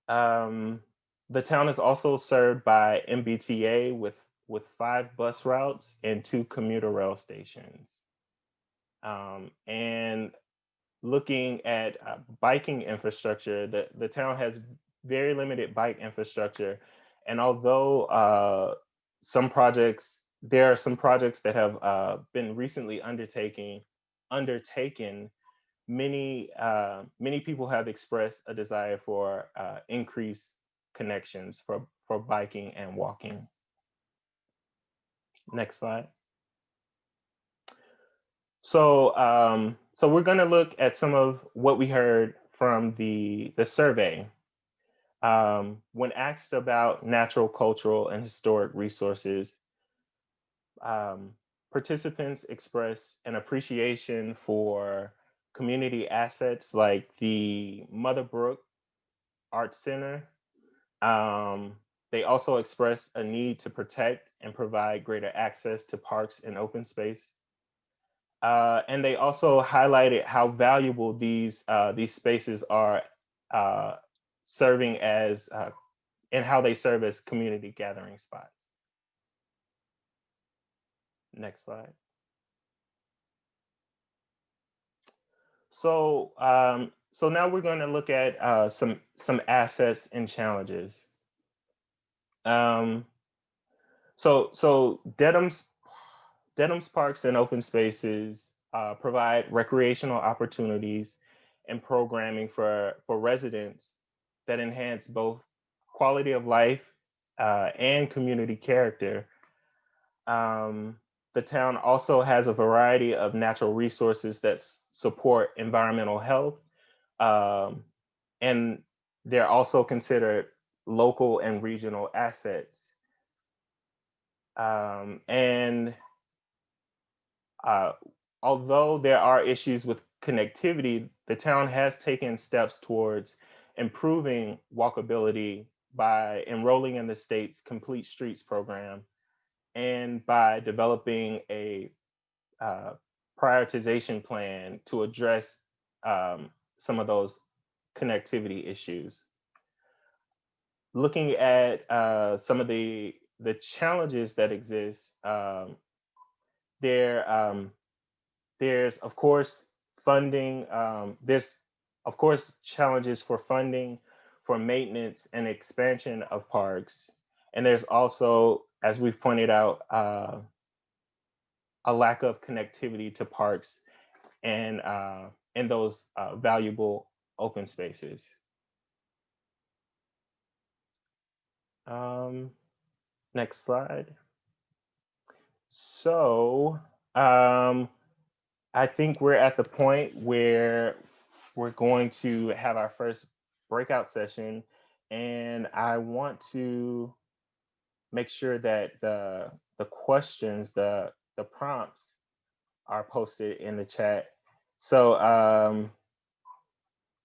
The town is also served by MBTA with 5 bus routes and 2 commuter rail stations. And looking at biking infrastructure, the town has very limited bike infrastructure. And although there are some projects that have been recently undertaken, many people have expressed a desire for increased connections for biking and walking. Next slide. So we're going to look at some of what we heard from the survey. When asked about natural, cultural, and historic resources, participants express an appreciation for community assets like the Mother Brook Art Center. They also express a need to protect and provide greater access to parks and open space. And they also highlighted how valuable these spaces are, serving as and how they serve as community gathering spots. Next slide. So now we're going to look at some assets and challenges. So Dedham's parks and open spaces provide recreational opportunities and programming for residents that enhance both quality of life and community character. The town also has a variety of natural resources that support environmental health, and they're also considered local and regional assets. And although there are issues with connectivity, the town has taken steps towards improving walkability by enrolling in the state's Complete Streets program and by developing a prioritization plan to address some of those connectivity issues. Looking at some of the challenges that exist, there's of course funding. There's of course challenges for funding, for maintenance and expansion of parks, and there's also, as we've pointed out, a lack of connectivity to parks and those valuable open spaces. Next slide. So I think we're at the point where we're going to have our first breakout session, and I want to make sure that the questions, the prompts are posted in the chat. So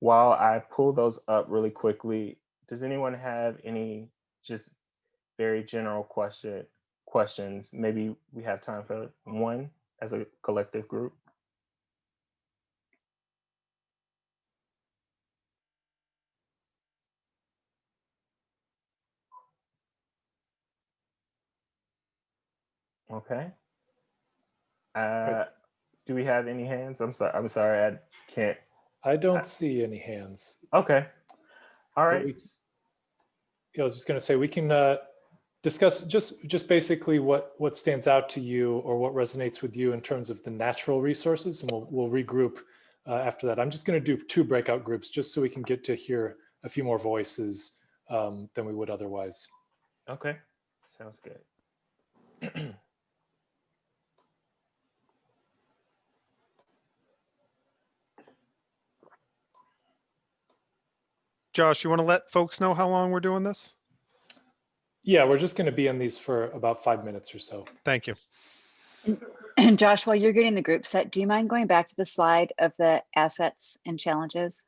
while I pull those up really quickly, does anyone have any just very general questions? Maybe we have time for one as a collective group. Okay. Do we have any hands? I'm sorry, I can't. I don't see any hands. Okay. All right. I was just going to say we can discuss just basically what stands out to you or what resonates with you in terms of the natural resources, and we'll regroup after that. I'm just going to do 2 breakout groups just so we can get to hear a few more voices than we would otherwise. Okay, sounds good. Josh, you want to let folks know how long we're doing this? Yeah, we're just going to be in these for about 5 minutes or so. Thank you. And Josh, while you're getting the group set, do you mind going back to the slide of the assets and challenges?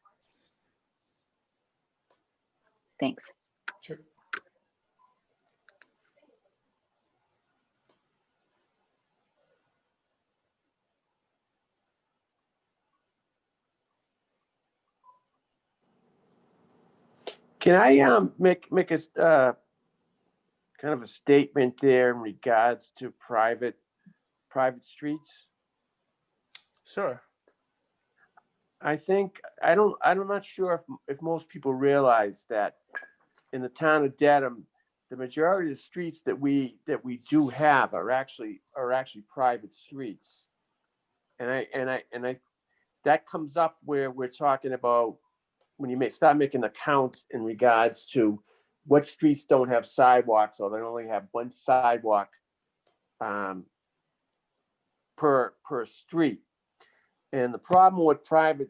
Thanks. Sure. Can I make a kind of a statement there in regards to private streets? Sure. I think I'm not sure if most people realize that in the town of Dedham, the majority of the streets that we do have are actually private streets, and I that comes up where we're talking about when you start making the count in regards to what streets don't have sidewalks or they only have one sidewalk per street. And the problem with private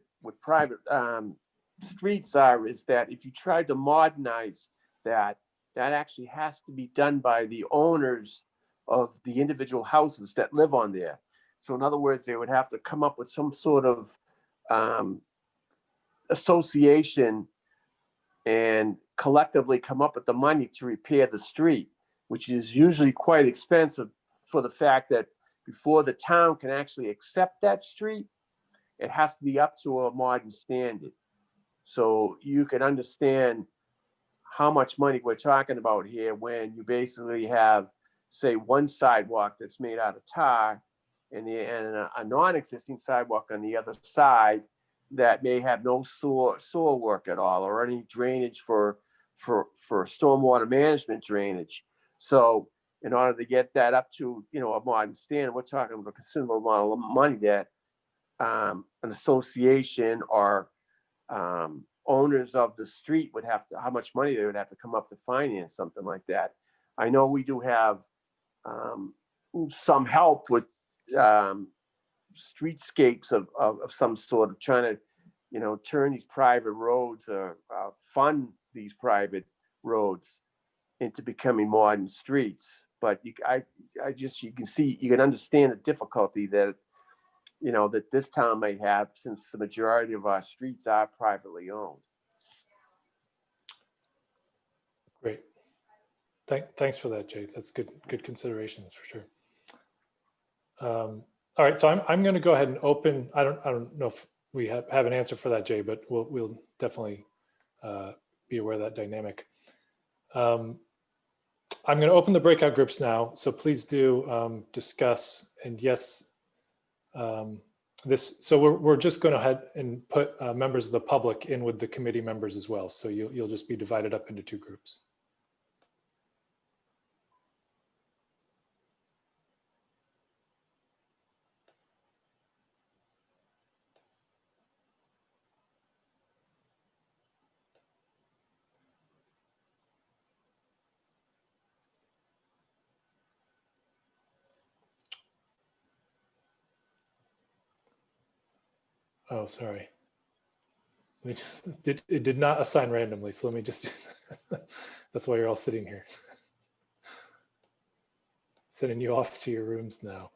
streets is that if you try to modernize that actually has to be done by the owners of the individual houses that live on there. So in other words, they would have to come up with some sort of association and collectively come up with the money to repair the street, which is usually quite expensive for the fact that before the town can actually accept that street, it has to be up to a modern standard. So you can understand how much money we're talking about here when you basically have, say, one sidewalk that's made out of tar and a non-existing sidewalk on the other side that may have no sewer work at all or any drainage for stormwater management drainage. So in order to get that up to a modern standard, we're talking about a considerable amount of money that an association or owners of the street would have to, how much money they would have to come up to finance something like that. I know we do have some help with streetscapes of some sort of trying to, turn these private roads or fund these private roads into becoming modern streets. But you can understand the difficulty that that this town may have, since the majority of our streets are privately owned. Great. Thanks for that, Jay. That's good considerations for sure. All right, so I'm going to go ahead and open. I don't know if we have an answer for that, Jay, but we'll definitely be aware of that dynamic. I'm going to open the breakout groups now, so please do discuss. And yes, so we're just going to head and put members of the public in with the committee members as well. So you'll just be divided up into 2 groups. Oh, sorry. It did not assign randomly, so let me just, that's why you're all sitting here. Sending you off to your rooms now.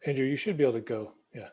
Andrew, you should be able to go. Yeah.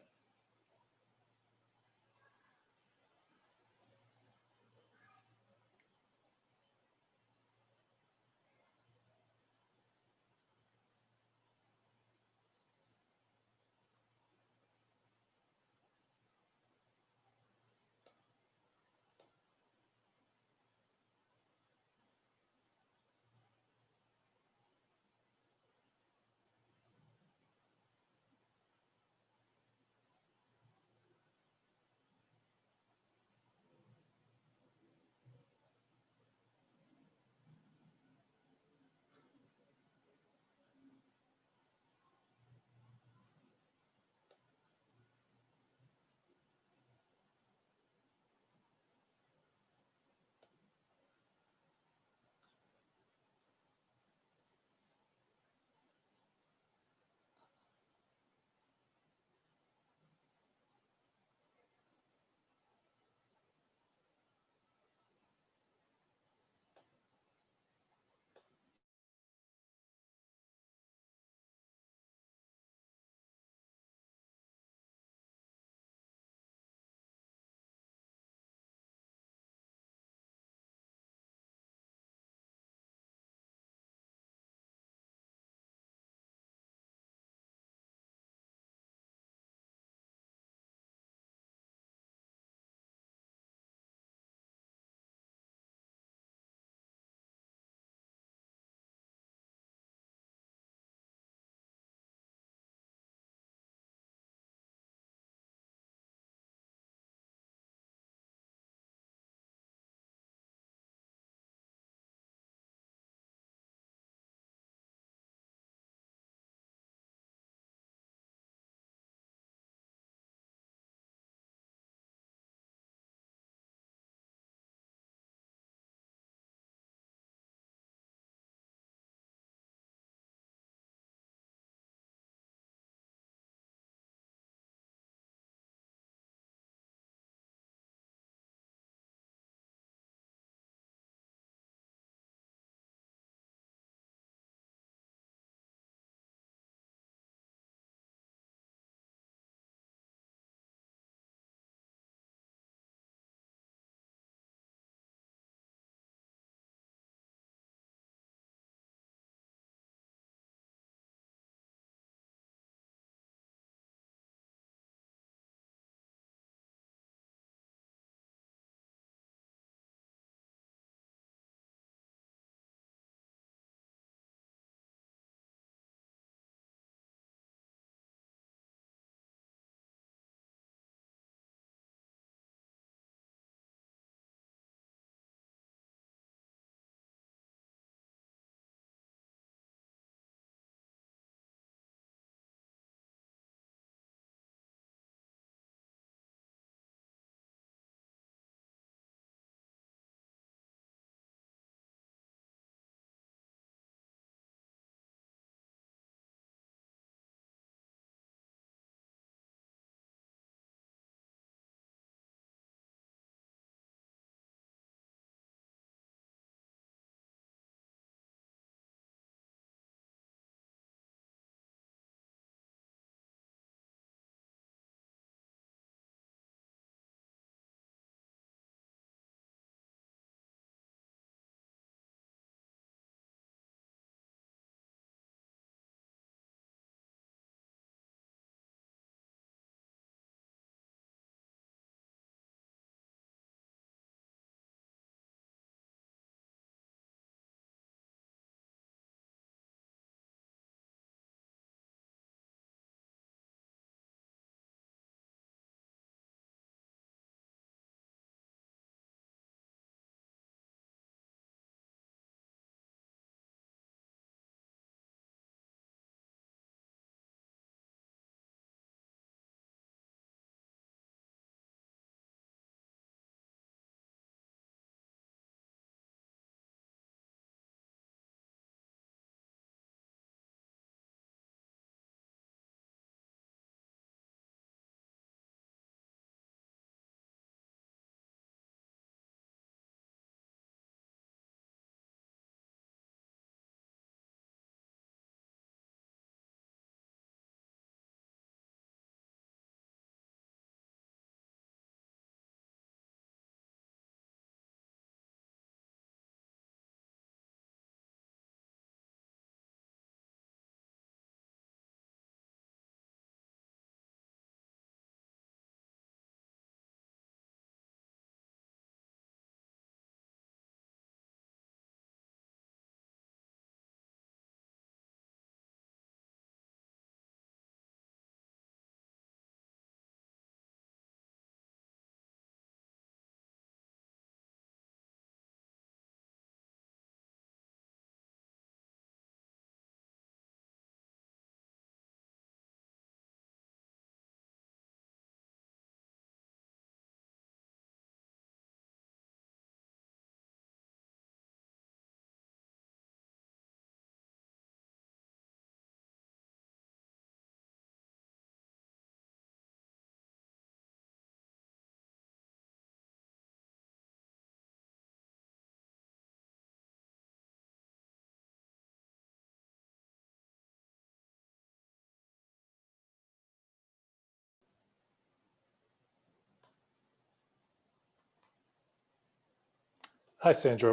Hi, Sandra.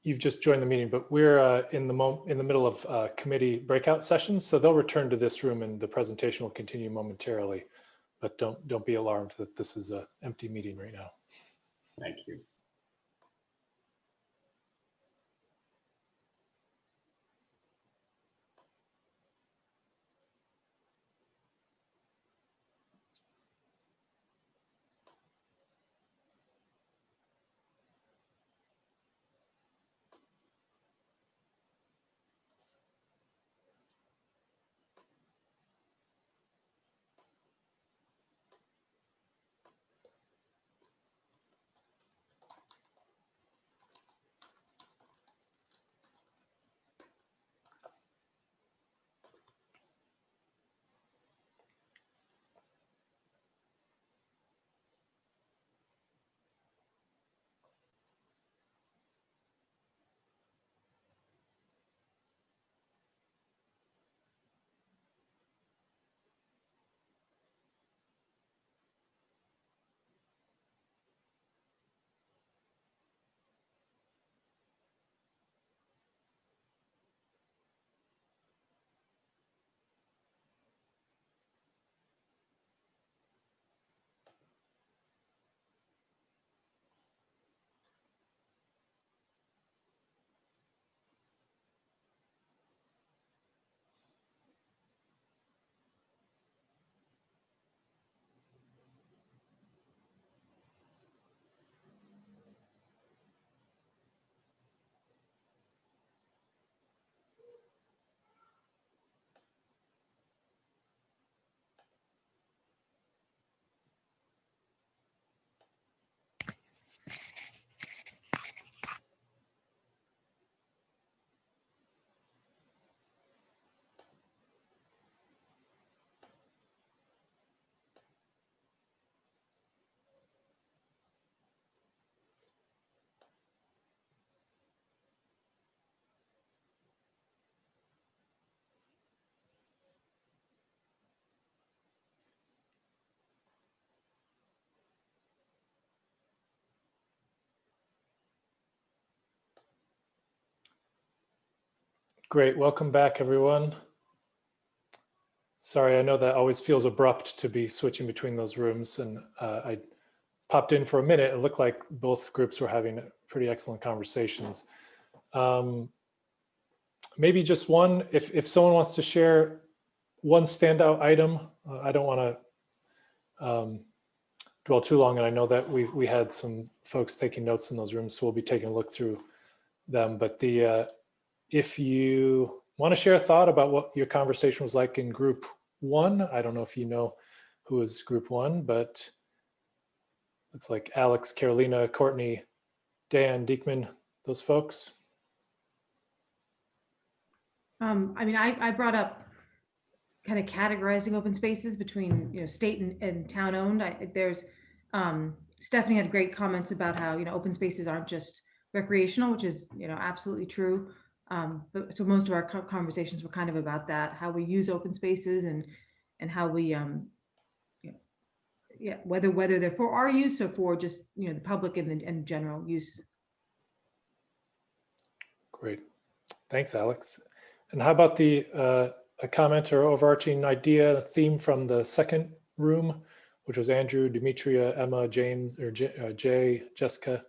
You've just joined the meeting, but we're in the middle of committee breakout sessions, so they'll return to this room and the presentation will continue momentarily. But don't be alarmed that this is an empty meeting right now. Thank you. Great, welcome back, everyone. Sorry, I know that always feels abrupt to be switching between those rooms, and I popped in for a minute. It looked like both groups were having pretty excellent conversations. Maybe just one, if someone wants to share one standout item, I don't want to dwell too long, and I know that we had some folks taking notes in those rooms, so we'll be taking a look through them. But if you want to share a thought about what your conversation was like in group one, I don't know if you know who is group one, but looks like Alex, Carolina, Courtney, Dan, Diekman, those folks. I mean, I brought up kind of categorizing open spaces between, state and town owned. There's Stephanie had great comments about how, open spaces aren't just recreational, which is, absolutely true. But so most of our conversations were kind of about that, how we use open spaces and how we, whether they're for our use or for just, the public and general use. Great, thanks, Alex. And how about a comment or overarching idea, a theme from the second room, which was Andrew, Demetria, Emma, James, or Jay, Jessica?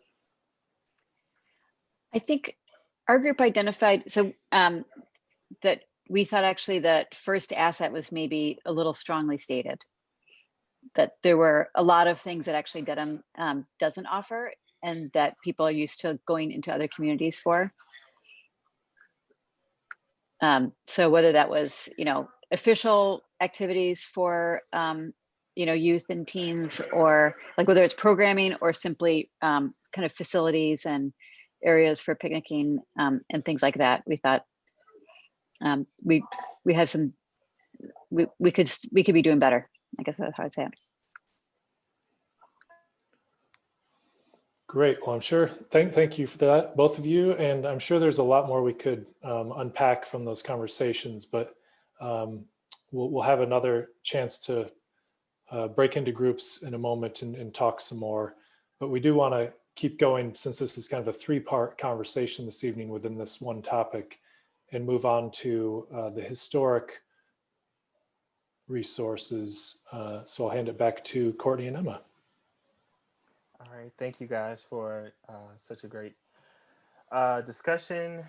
I think our group identified, that we thought actually that first asset was maybe a little strongly stated, that there were a lot of things that actually Dedham doesn't offer and that people are used to going into other communities for. So whether that was, official activities for, youth and teens, or like whether it's programming or simply kind of facilities and areas for picnicking and things like that, we thought we have some, we could be doing better. I guess that's how I'd say it. Great. Well, I'm sure. Thank you for that, both of you. And I'm sure there's a lot more we could unpack from those conversations, but we'll have another chance to break into groups in a moment and talk some more. But we do want to keep going, since this is kind of a three-part conversation this evening within this one topic, and move on to the historic resources. So I'll hand it back to Courtney and Emma. All right, thank you guys for such a great discussion.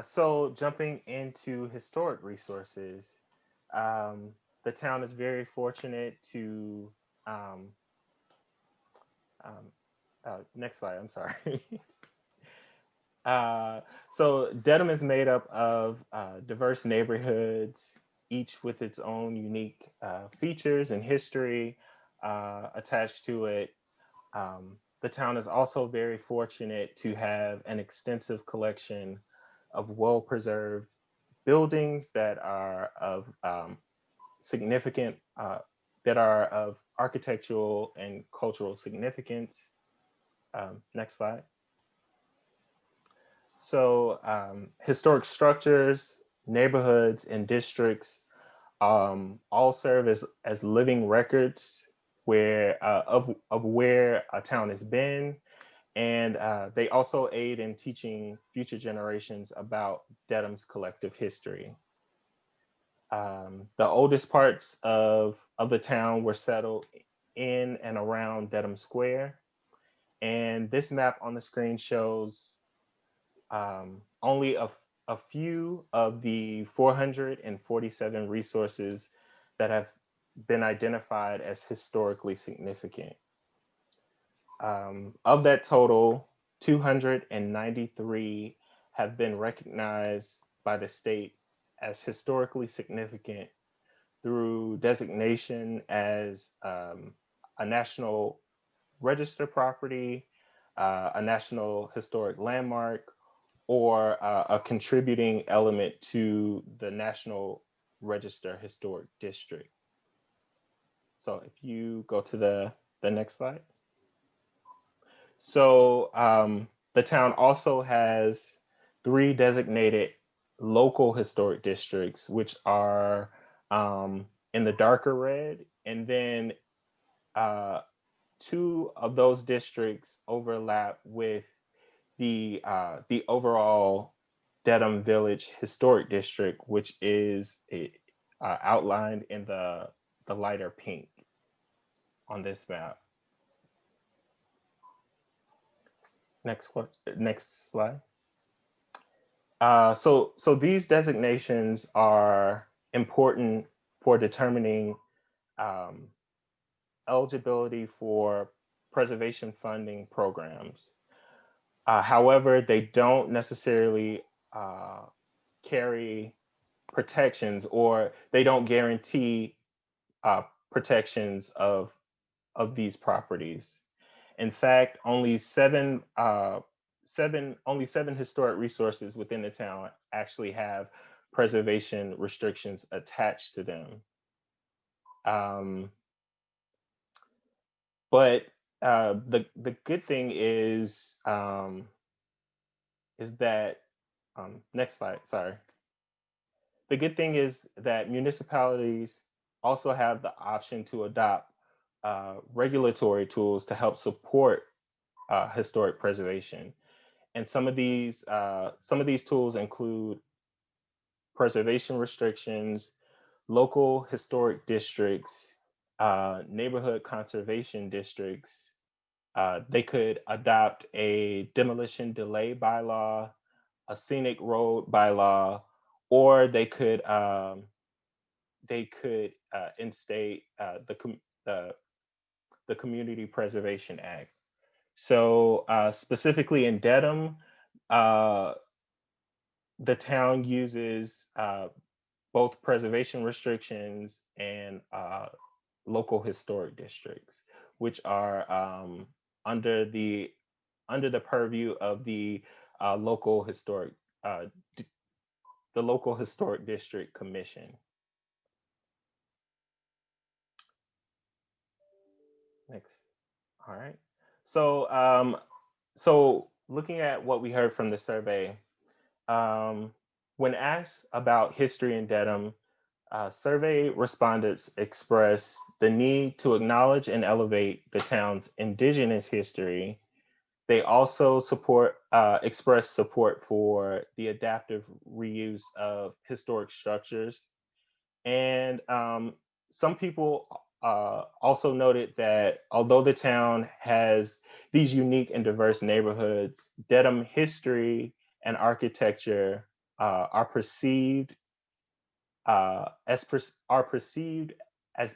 So jumping into historic resources, the town is very fortunate to, next slide, I'm sorry. So Dedham is made up of diverse neighborhoods, each with its own unique features and history attached to it. The town is also very fortunate to have an extensive collection of well-preserved buildings that are of significant, that are of architectural and cultural significance. Next slide. So historic structures, neighborhoods, and districts all serve as living records where of where a town has been, and they also aid in teaching future generations about Dedham's collective history. The oldest parts of the town were settled in and around Dedham Square, and this map on the screen shows only a few of the 447 resources that have been identified as historically significant. Of that total, 293 have been recognized by the state as historically significant through designation as a National Register property, a National Historic Landmark, or a contributing element to the National Register Historic District. So if you go to the next slide. So the town also has 3 designated local historic districts, which are in the darker red, and then 2 of those districts overlap with the overall Dedham Village Historic District, which is outlined in the lighter pink on this map. Next slide. So these designations are important for determining eligibility for preservation funding programs. However, they don't necessarily carry protections, or they don't guarantee protections of these properties. In fact, only seven historic resources within the town actually have preservation restrictions attached to them. But the good thing is that next slide, sorry. The good thing is that municipalities also have the option to adopt regulatory tools to help support historic preservation. And some of these tools include preservation restrictions, local historic districts, neighborhood conservation districts. They could adopt a demolition delay bylaw, a scenic road bylaw, or they could instate the Community Preservation Act. So specifically in Dedham, the town uses both preservation restrictions and local historic districts, which are under the purview of the local historic district commission. Next. All right. So so looking at what we heard from the survey, when asked about history in Dedham, survey respondents expressed the need to acknowledge and elevate the town's indigenous history, They also express support for the adaptive reuse of historic structures. And some people also noted that although the town has these unique and diverse neighborhoods, Dedham history and architecture are perceived as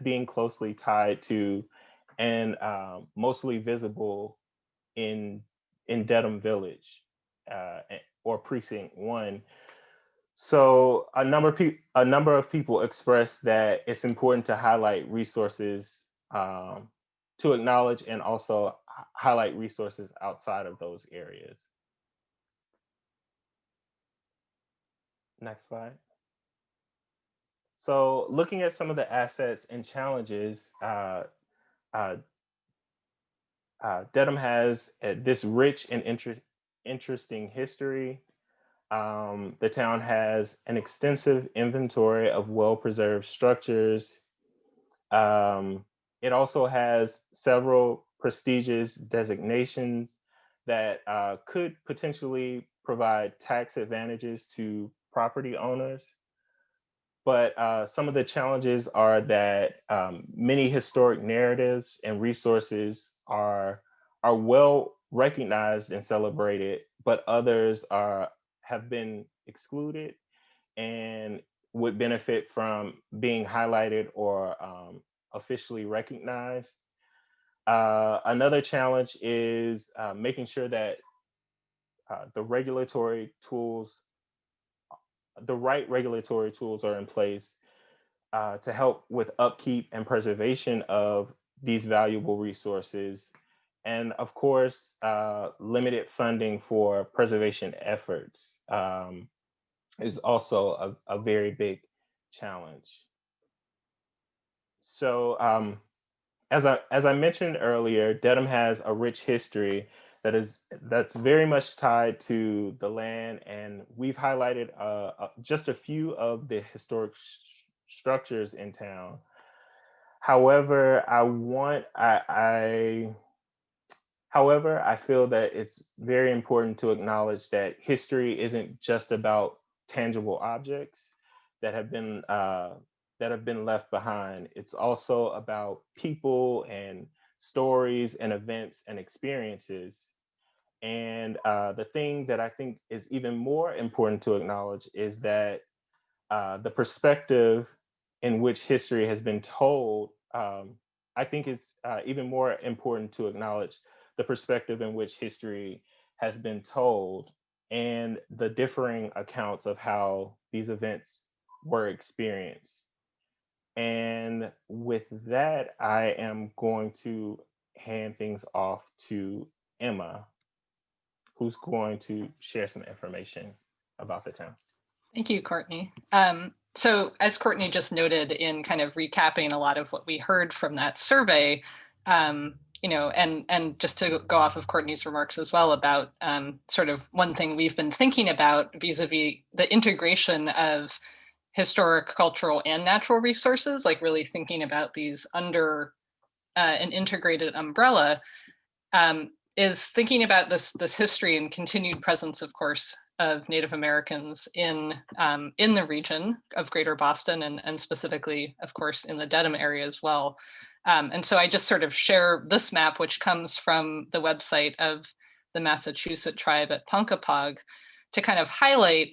being closely tied to and mostly visible in Dedham Village or Precinct 1. So a number of people expressed that it's important to highlight resources, to acknowledge and also highlight resources outside of those areas. Next slide. So looking at some of the assets and challenges, Dedham has this rich and interesting history. The town has an extensive inventory of well-preserved structures. It also has several prestigious designations that could potentially provide tax advantages to property owners. But some of the challenges are that many historic narratives and resources are well recognized and celebrated, but others have been excluded and would benefit from being highlighted or officially recognized. Another challenge is making sure that the right regulatory tools are in place to help with upkeep and preservation of these valuable resources. And of course, limited funding for preservation efforts is also a very big challenge. So as I mentioned earlier, Dedham has a rich history that's very much tied to the land, and we've highlighted just a few of the historic structures in town. However, I feel that it's very important to acknowledge that history isn't just about tangible objects that have been left behind. It's also about people and stories and events and experiences. And the thing that I think is even more important to acknowledge is that the perspective in which history has been told, I think it's even more important to acknowledge the perspective in which history has been told and the differing accounts of how these events were experienced. And with that, I am going to hand things off to Emma, who's going to share some information about the town. Thank you, Courtney. So as Courtney just noted in kind of recapping a lot of what we heard from that survey, and just to go off of Courtney's remarks as well about sort of one thing we've been thinking about vis-a-vis the integration of historic, cultural, and natural resources, like really thinking about these under an integrated umbrella, is thinking about this history and continued presence, of course, of Native Americans in the region of Greater Boston and specifically, of course, in the Dedham area as well. And so I just sort of share this map, which comes from the website of the Massachusetts tribe at Ponkapog, to kind of highlight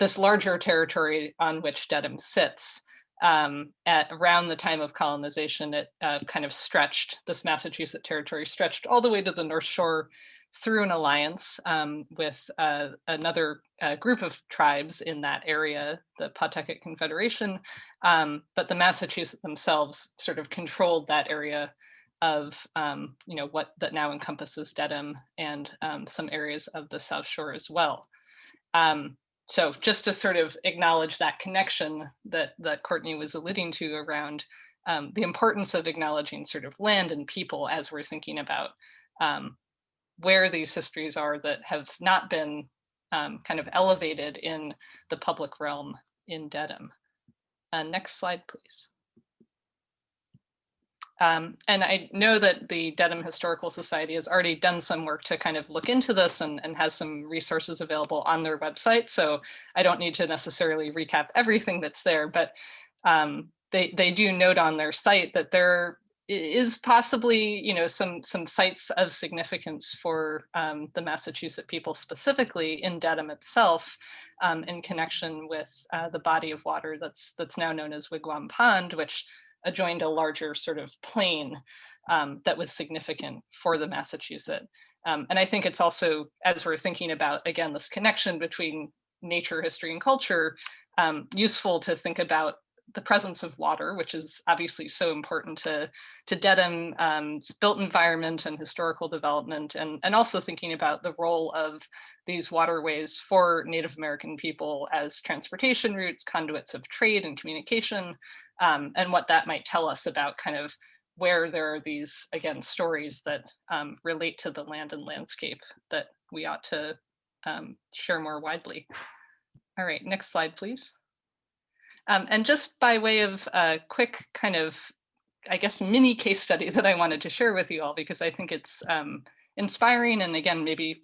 this larger territory on which Dedham sits. At around the time of colonization, it kind of stretched, this Massachusetts territory stretched all the way to the North Shore through an alliance with another group of tribes in that area, the Pawtucket Confederation. But the Massachusetts themselves sort of controlled that area of what that now encompasses Dedham and some areas of the South Shore as well. So just to sort of acknowledge that connection that Courtney was alluding to around the importance of acknowledging sort of land and people as we're thinking about where these histories are that have not been kind of elevated in the public realm in Dedham. Next slide, please. And I know that the Dedham Historical Society has already done some work to kind of look into this and has some resources available on their website. So I don't need to necessarily recap everything that's there, but they do note on their site that there is possibly, you know, some sites of significance for the Massachusetts people, specifically in Dedham itself, in connection with the body of water that's now known as Wigwam Pond, which adjoined a larger sort of plain that was significant for the Massachusetts. And I think it's also, as we're thinking about, again, this connection between nature, history, and culture, useful to think about the presence of water, which is obviously so important to Dedham's built environment and historical development, and also thinking about the role of these waterways for Native American people as transportation routes, conduits of trade and communication, and what that might tell us about kind of where there are these, again, stories that relate to the land and landscape that we ought to share more widely. All right, next slide, please. And just by way of a quick kind of, I guess, mini case study that I wanted to share with you all, because I think it's inspiring and, again, maybe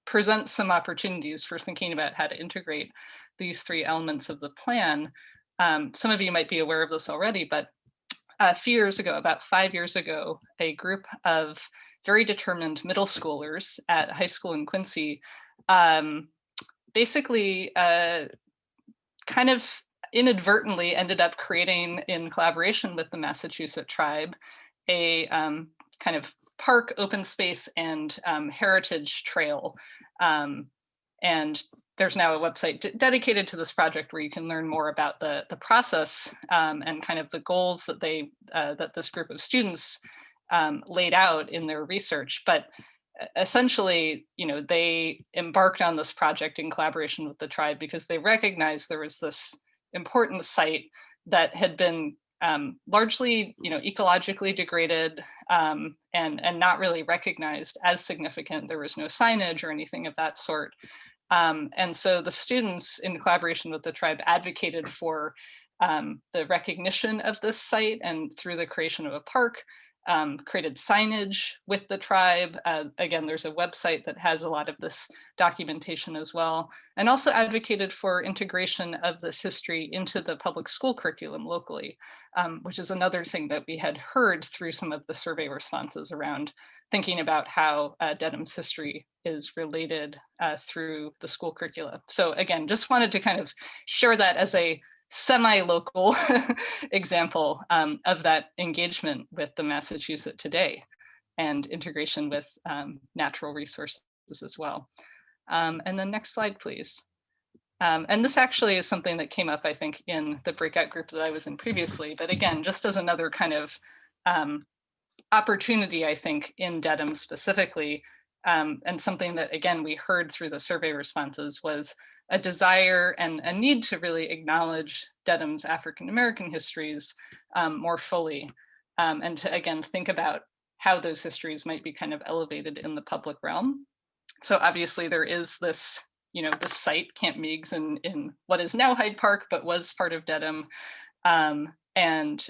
presents some opportunities for thinking about how to integrate these three elements of the plan. Some of you might be aware of this already, but a few years ago, about 5 years ago, a group of very determined middle schoolers at a high school in Quincy basically kind of inadvertently ended up creating, in collaboration with the Massachusetts tribe, a kind of park, open space, and heritage trail. And there's now a website dedicated to this project where you can learn more about the process and kind of the goals that that this group of students laid out in their research. But essentially, you know, they embarked on this project in collaboration with the tribe because they recognized there was this important site that had been largely, you know, ecologically degraded and not really recognized as significant. There was no signage or anything of that sort. And so the students, in collaboration with the tribe, advocated for the recognition of this site, and through the creation of a park, created signage with the tribe. Again, there's a website that has a lot of this documentation as well, and also advocated for integration of this history into the public school curriculum locally, which is another thing that we had heard through some of the survey responses around thinking about how Dedham's history is related through the school curricula. So again, just wanted to kind of share that as a semi-local example of that engagement with the Massachusetts today and integration with natural resources as well. And then next slide, please. And this actually is something that came up, I think, in the breakout group that I was in previously, but again, just as another kind of opportunity, I think, in Dedham specifically, and something that, again, we heard through the survey responses was a desire and a need to really acknowledge Dedham's African-American histories more fully, and to, again, think about how those histories might be kind of elevated in the public realm. So obviously there is this, you know, this site, Camp Meigs, in what is now Hyde Park, but was part of Dedham. And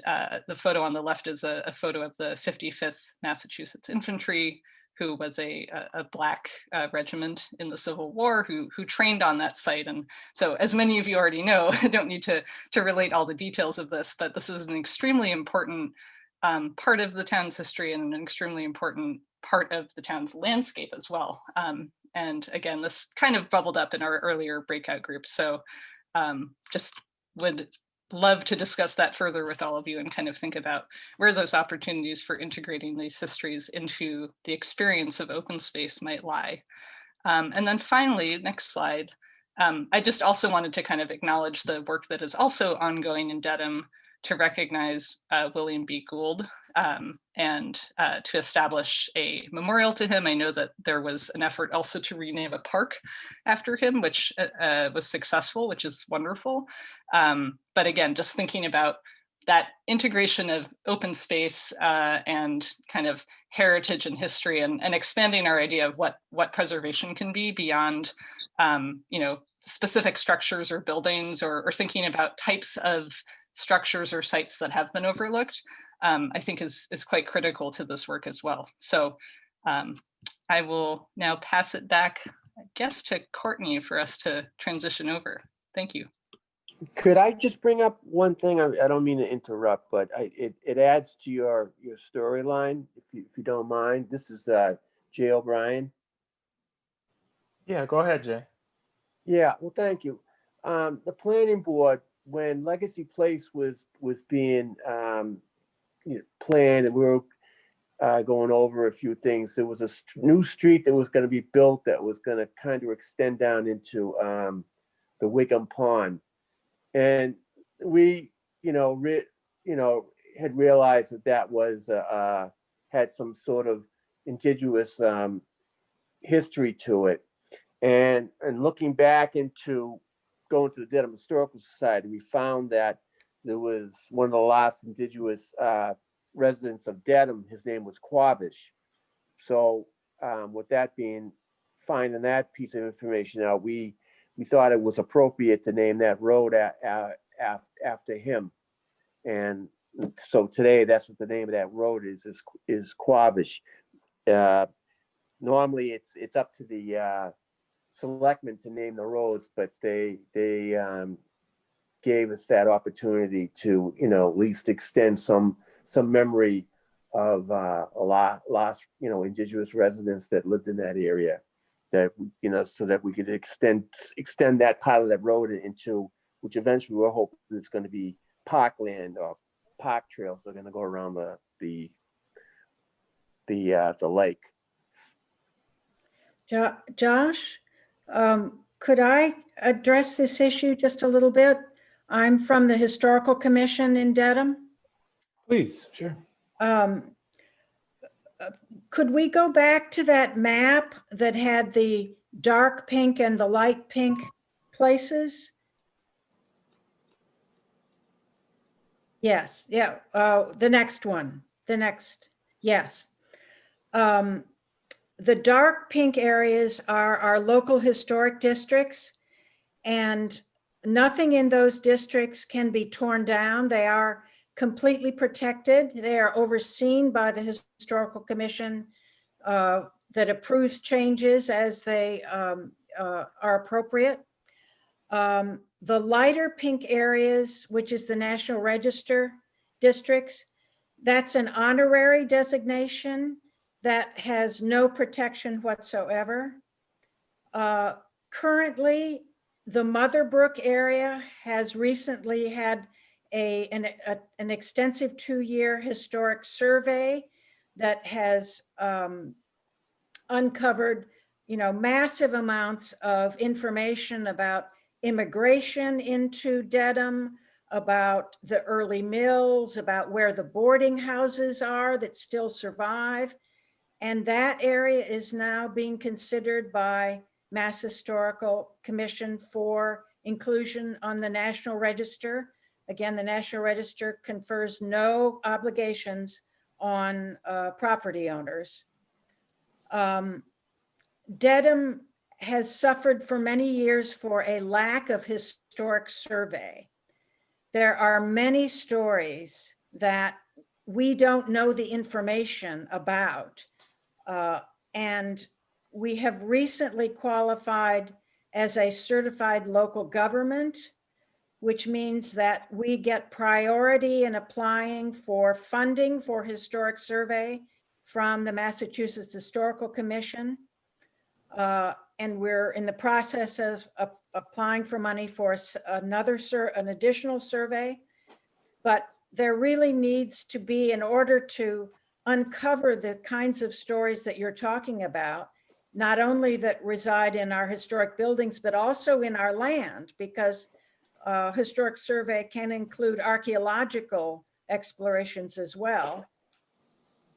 the photo on the left is a photo of the 55th Massachusetts Infantry, who was a Black regiment in the Civil War who trained on that site. And so, as many of you already know, I don't need to relate all the details of this, but this is an extremely important part of the town's history and an extremely important part of the town's landscape as well. And again, this kind of bubbled up in our earlier breakout groups. So just would love to discuss that further with all of you and kind of think about where those opportunities for integrating these histories into the experience of open space might lie. And then finally, next slide, I just also wanted to kind of acknowledge the work that is also ongoing in Dedham to recognize William B. Gould and to establish a memorial to him. I know that there was an effort also to rename a park after him, which was successful, which is wonderful. But again, just thinking about that integration of open space and kind of heritage and history, and expanding our idea of what preservation can be beyond you know, specific structures or buildings, or thinking about types of structures or sites that have been overlooked. I think is quite critical to this work as well. So I will now pass it back, I guess, to Courtney for us to transition over. Thank you. Could I just bring up one thing? I don't mean to interrupt, but it adds to your storyline, if you don't mind. This is Jay O'Brien. Yeah, go ahead, Jay. Yeah, well, thank you. The planning board, when Legacy Place was being planned, and we were going over a few things. There was a new street that was going to be built that was going to kind of extend down into the Wiggum Pond, and we, had realized that was had some sort of indigenous history to it, and looking back into going to the Dedham Historical Society, we found that there was one of the last indigenous residents of Dedham. His name was Quabish. So with that being, finding that piece of information out, we thought it was appropriate to name that road after him. And so today, that's what the name of that road is Quabish. Normally, it's up to the selectmen to name the roads, but they gave us that opportunity to, at least extend some memory of a lost, indigenous residents that lived in that area, that, so that we could extend that part of that road into, which eventually we're hoping is going to be parkland or park trails that are going to go around the lake. Josh, could I address this issue just a little bit? I'm from the Historical Commission in Dedham. Please, sure. Could we go back to that map that had the dark pink and the light pink places? Yes, yeah, the next one, yes. The dark pink areas are our local historic districts, and nothing in those districts can be torn down. They are completely protected. They are overseen by the Historical Commission that approves changes as they are appropriate. The lighter pink areas, which is the National Register districts, that's an honorary designation that has no protection whatsoever. Currently, the Motherbrook area has recently had an extensive 2-year historic survey that has uncovered, massive amounts of information about immigration into Dedham, about the early mills, about where the boarding houses are that still survive. And that area is now being considered by Mass Historical Commission for inclusion on the National Register. Again, the National Register confers no obligations on property owners. Dedham has suffered for many years for a lack of historic survey. There are many stories that we don't know the information about. And we have recently qualified as a certified local government, which means that we get priority in applying for funding for historic survey from the Massachusetts Historical Commission. And we're in the process of applying for money for an additional survey. But there really needs to be, in order to uncover the kinds of stories that you're talking about, not only that reside in our historic buildings, but also in our land, because historic survey can include archaeological explorations as well.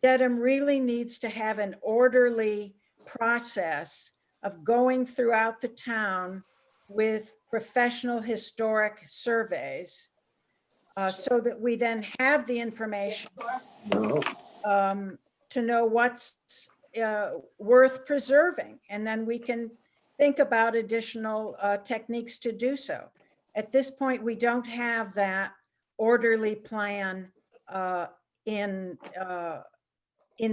Dedham really needs to have an orderly process of going throughout the town with professional historic surveys so that we then have the information to know what's worth preserving. And then we can think about additional techniques to do so. At this point, we don't have that orderly plan in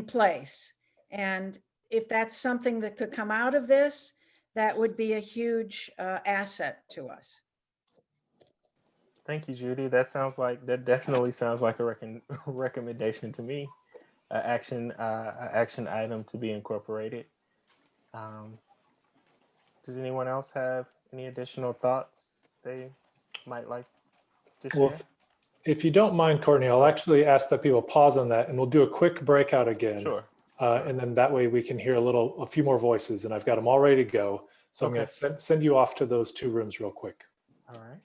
place. And if that's something that could come out of this, that would be a huge asset to us. Thank you, Judy. That definitely sounds like a recommendation to me. A action item to be incorporated. Um, does anyone else have any additional thoughts they might like to Well, share? if you don't mind, Courtney, I'll actually ask that people pause on that and we'll do a quick breakout again. Sure. And then that way we can hear a few more voices, and I've got them all ready to go. So I'm going to send you off to those 2 rooms real quick. All right.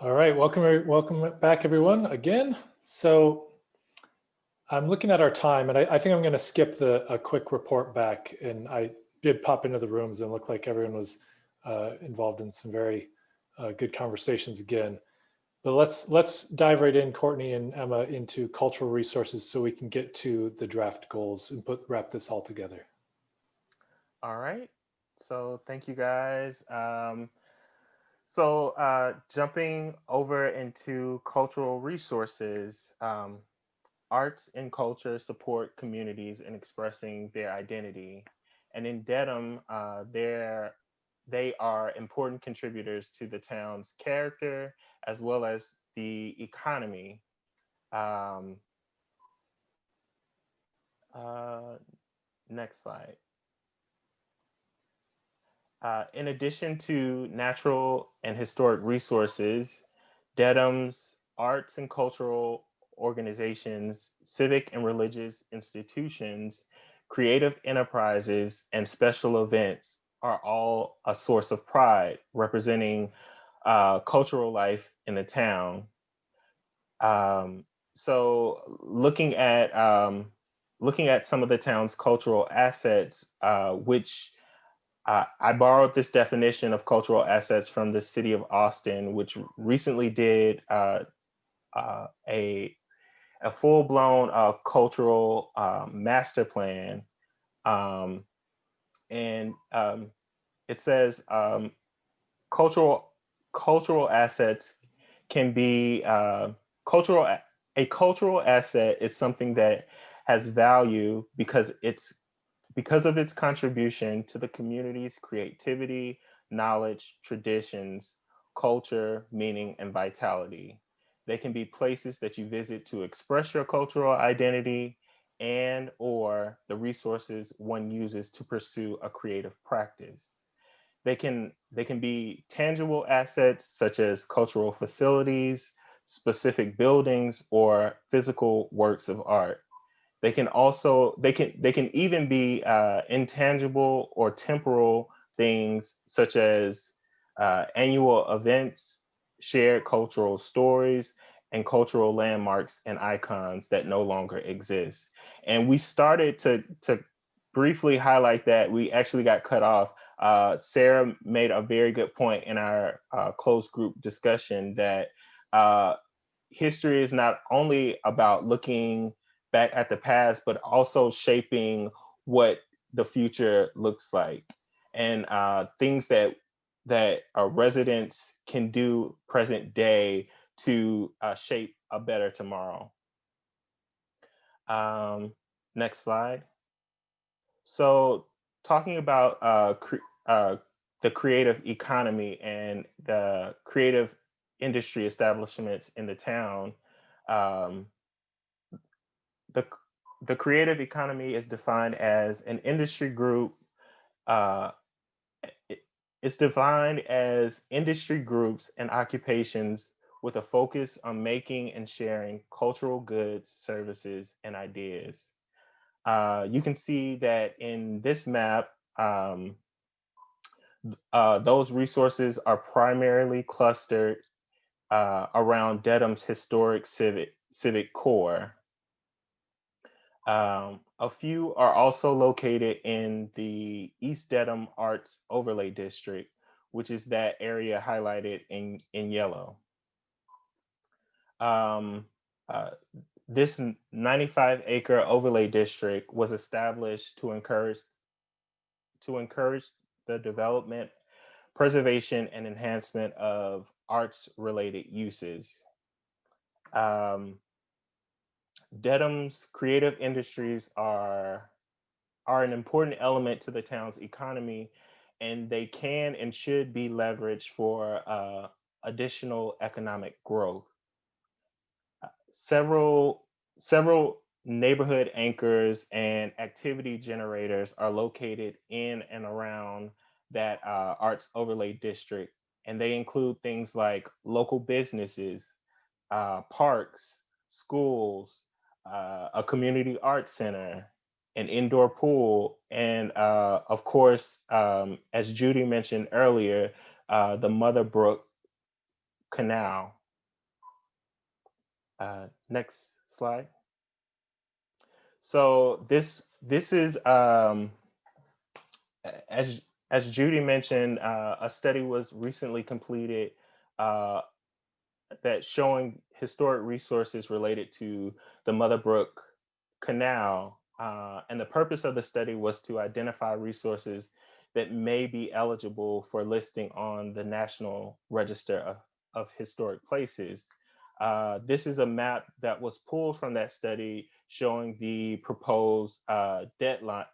All right, welcome back everyone again. So I'm looking at our time and I think I'm going to skip a quick report back, and I did pop into the rooms and looked like everyone was involved in some very good conversations again. But let's dive right in, Courtney and Emma, into cultural resources so we can get to the draft goals and wrap this all together. All right. So thank you guys. Jumping over into cultural resources, arts and culture support communities in expressing their identity. And in Dedham, they are important contributors to the town's character as well as the economy. Next slide. In addition to natural and historic resources, Dedham's arts and cultural organizations, civic and religious institutions, creative enterprises, and special events are all a source of pride, representing cultural life in the town. So looking at some of the town's cultural assets, which I borrowed this definition of cultural assets from the city of Austin, which recently did a full-blown cultural master plan. And it says cultural assets can be a cultural asset is something that has value because of its contribution to the community's creativity, knowledge, traditions, culture, meaning, and vitality. They can be places that you visit to express your cultural identity and or the resources one uses to pursue a creative practice. They can be tangible assets such as cultural facilities, specific buildings, or physical works of art. They can even be intangible or temporal things such as annual events, shared cultural stories, and cultural landmarks and icons that no longer exist. And we started to briefly highlight that. We actually got cut off. Sarah made a very good point in our closed group discussion that history is not only about looking back at the past, but also shaping what the future looks like, and things that residents can do present day to shape a better tomorrow. Next slide. So talking about the creative economy and the creative industry establishments in the town, the creative economy is defined as an industry group. It's defined as industry groups and occupations with a focus on making and sharing cultural goods, services, and ideas. You can see that in this map, those resources are primarily clustered around Dedham's historic civic core. A few are also located in the East Dedham Arts Overlay District, which is that area highlighted in yellow. This 95-acre overlay district was established to encourage the development, preservation, and enhancement of arts-related uses. Dedham's creative industries are an important element to the town's economy, and they can and should be leveraged for additional economic growth. Several neighborhood anchors and activity generators are located in and around that arts overlay district, and they include things like local businesses, parks, schools, a community arts center, an indoor pool, and of course, as Judy mentioned earlier, the Mother Brook canal. Next slide. So this is as Judy mentioned, a study was recently completed that showing historic resources related to the Mother Brook Canal. And the purpose of the study was to identify resources that may be eligible for listing on the National Register of Historic Places. This is a map that was pulled from that study showing the proposed deadline,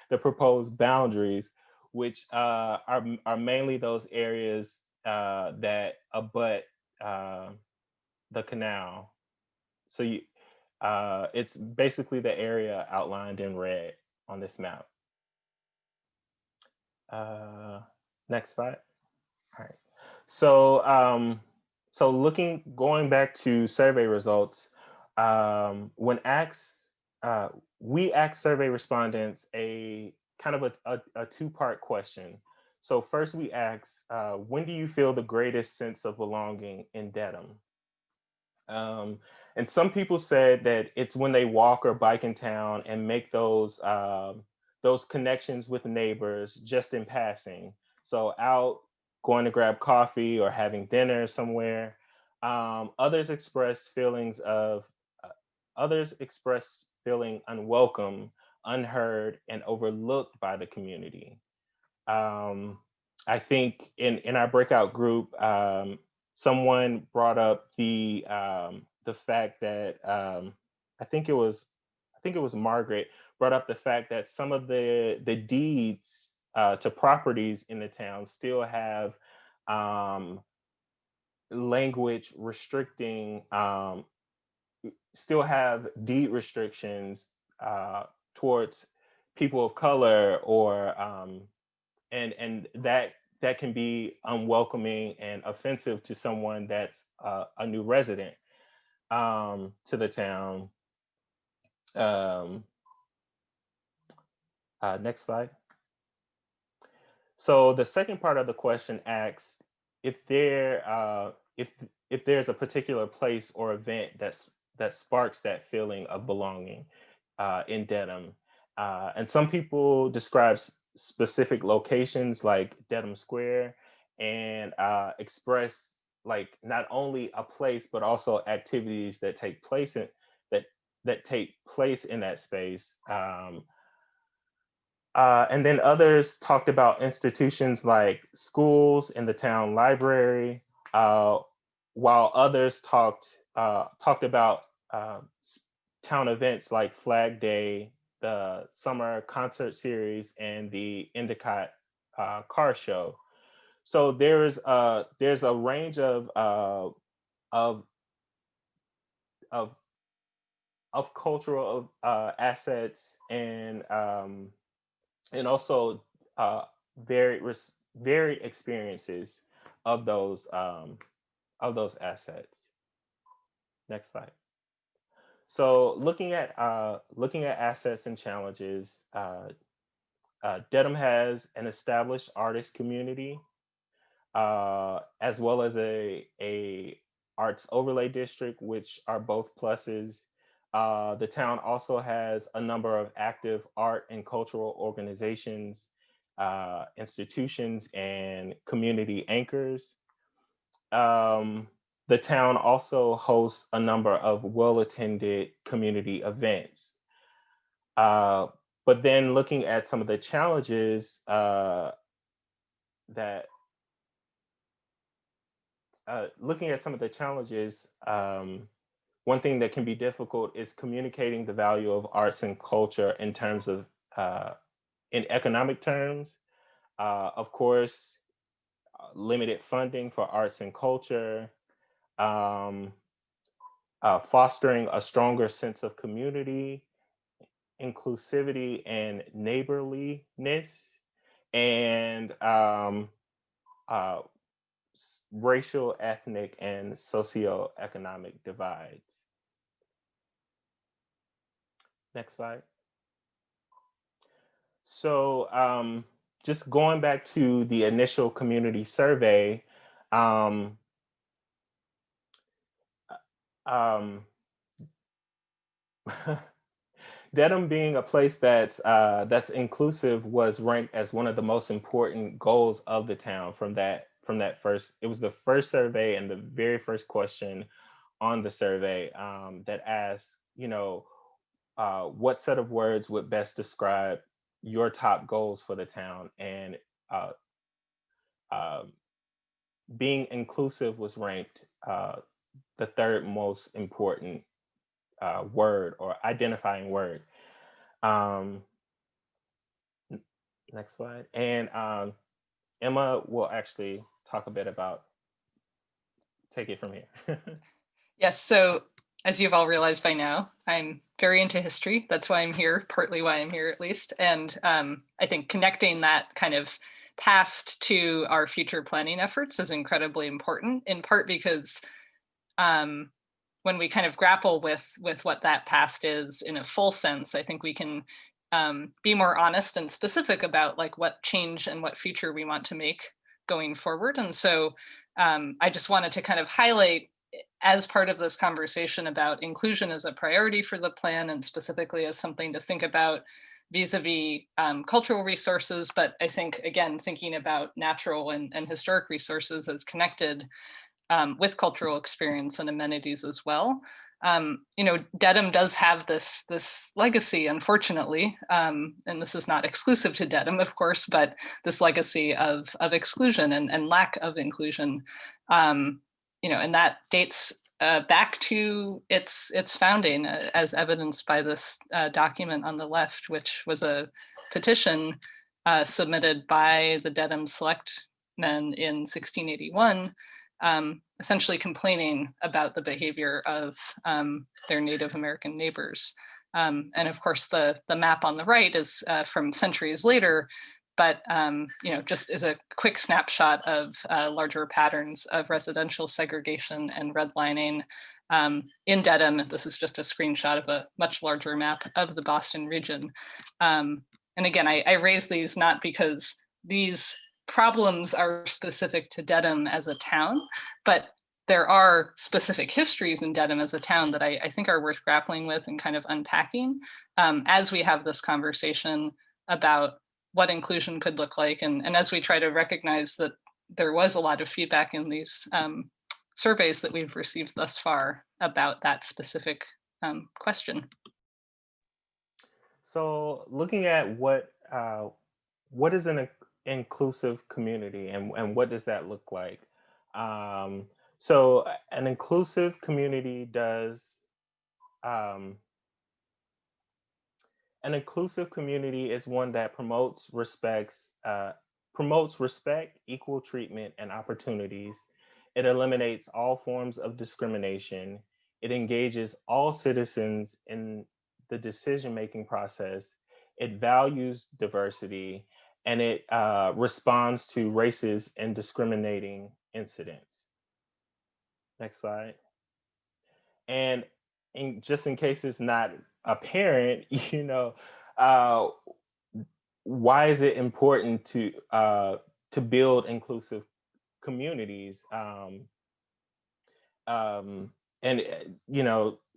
the proposed boundaries, which are mainly those areas that abut the canal. So it's basically the area outlined in red on this map. Next slide. All right. So going back to survey results, when asked, we asked survey respondents a kind of a two-part question. So first we asked, when do you feel the greatest sense of belonging in Dedham? And some people said that it's when they walk or bike in town and make those connections with neighbors just in passing. So out going to grab coffee or having dinner somewhere. Others express feeling unwelcome, unheard, and overlooked by the community. I think in our breakout group, someone brought up the fact that I think it was Margaret brought up the fact that some of the deeds to properties in the town still have language restricting, still have deed restrictions towards people of color, or and that can be unwelcoming and offensive to someone that's a new resident to the town. Next slide. So the second part of the question asks if there's a particular place or event that sparks that feeling of belonging in Dedham. And some people describe specific locations like Dedham Square, and express like not only a place but also activities that take place in that space. And then others talked about institutions like schools and the town library, while others talked about town events like Flag Day, the summer concert series, and the Endicott car show. So there's a range of cultural assets and also varied experiences of those assets. Next slide. So looking at assets and challenges, Dedham has an established artist community, as well as a arts overlay district, which are both pluses. The town also has a number of active art and cultural organizations, institutions, and community anchors. The town also hosts a number of well-attended community events. But then looking at some of the challenges one thing that can be difficult is communicating the value of arts and culture in terms of in economic terms. Of course, limited funding for arts and culture, fostering a stronger sense of community, inclusivity, and neighborliness, and racial, ethnic, and socioeconomic divides. Next slide. So just going back to the initial community survey, Um, um, Dedham being a place that's inclusive was ranked as one of the most important goals of the town from that first. It was the first survey and the very first question on the survey that asked, what set of words would best describe your top goals for the town, and uh, uh, being inclusive was ranked the third most important word or identifying word. Um, Next slide. And Emma will actually talk a bit about, take it from here. Yes, so as you've all realized by now, I'm very into history. That's why I'm here, partly why I'm here at least. And I think connecting that kind of past to our future planning efforts is incredibly important, in part because when we kind of grapple with what that past is in a full sense, I think we can be more honest and specific about like what change and what future we want to make going forward. And so I just wanted to kind of highlight, as part of this conversation about inclusion as a priority for the plan, and specifically as something to think about vis-a-vis cultural resources, but I think, again, thinking about natural and historic resources as connected with cultural experience and amenities as well. Dedham does have this legacy, unfortunately, and this is not exclusive to Dedham, of course, but this legacy of exclusion and lack of inclusion. And that dates back to its founding, as evidenced by this document on the left, which was a petition submitted by the Dedham Selectmen in 1681, essentially complaining about the behavior of their Native American neighbors. And of course, the map on the right is from centuries later, but just as a quick snapshot of larger patterns of residential segregation and redlining in Dedham. This is just a screenshot of a much larger map of the Boston region. And again, I raise these not because these problems are specific to Dedham as a town, but there are specific histories in Dedham as a town that I think are worth grappling with and kind of unpacking as we have this conversation about what inclusion could look like. And as we try to recognize that there was a lot of feedback in these surveys that we've received thus far about that specific question. So looking at what is an inclusive community, and what does that look like? So an inclusive community does, an inclusive community is one that promotes respect, equal treatment, and opportunities. It eliminates all forms of discrimination. It engages all citizens in the decision-making process. It values diversity, and it responds to racist and discriminating incidents. Next slide. And just in case it's not apparent, why is it important to build inclusive communities?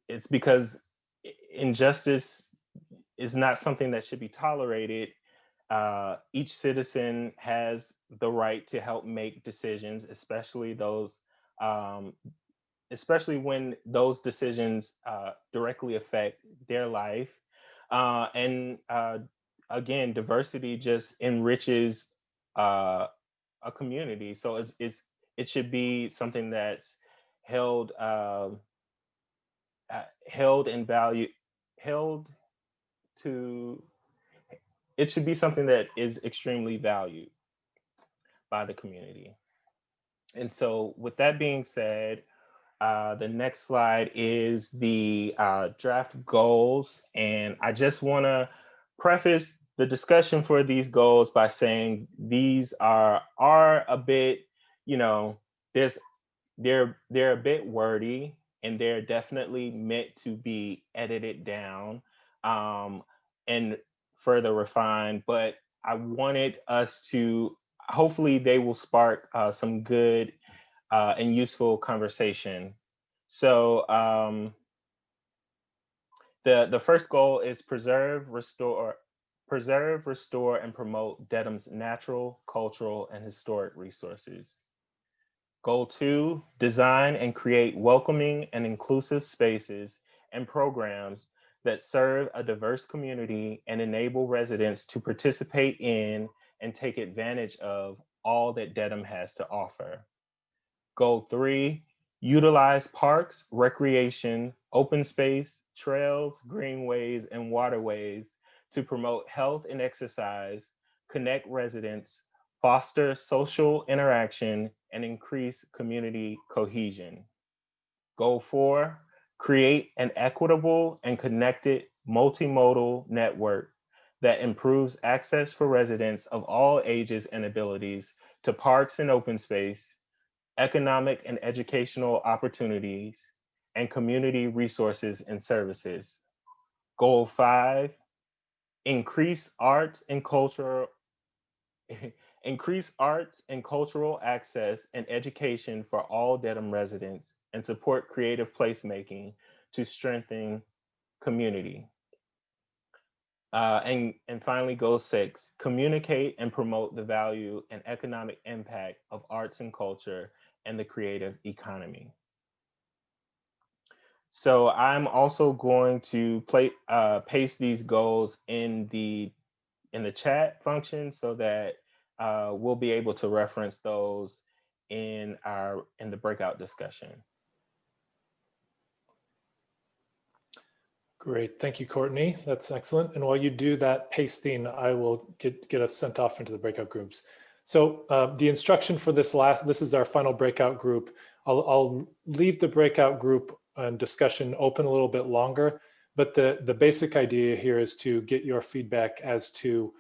It's because injustice is not something that should be tolerated. Each citizen has the right to help make decisions, especially when those decisions directly affect their life. And again, diversity just enriches a community. So it should be something that's held in value, it should be something that is extremely valued by the community. And so with that being said, the next slide is the draft goals. And I just want to preface the discussion for these goals by saying these are a bit, they're a bit wordy, and they're definitely meant to be edited down and further refined. But I wanted us to, hopefully they will spark some good and useful conversation. So the first goal is preserve, restore, and promote Dedham's natural, cultural, and historic resources. Goal 2, design and create welcoming and inclusive spaces and programs that serve a diverse community and enable residents to participate in and take advantage of all that Dedham has to offer. Goal 3, utilize parks, recreation, open space, trails, greenways, and waterways to promote health and exercise, connect residents, foster social interaction, and increase community cohesion. Goal 4, create an equitable and connected multimodal network that improves access for residents of all ages and abilities to parks and open space, economic and educational opportunities, and community resources and services. Goal 5, increase arts and cultural increase arts and cultural access and education for all Dedham residents and support creative placemaking to strengthen community. And finally, goal 6, communicate and promote the value and economic impact of arts and culture and the creative economy. So I'm also going to paste these goals in the chat function so that we'll be able to reference those in the breakout discussion. Great, thank you, Courtney. That's excellent. And while you do that pasting, I will get us sent off into the breakout groups. So the instruction for this is our final breakout group. I'll leave the breakout group and discussion open a little bit longer, but the basic idea here is to get your feedback as to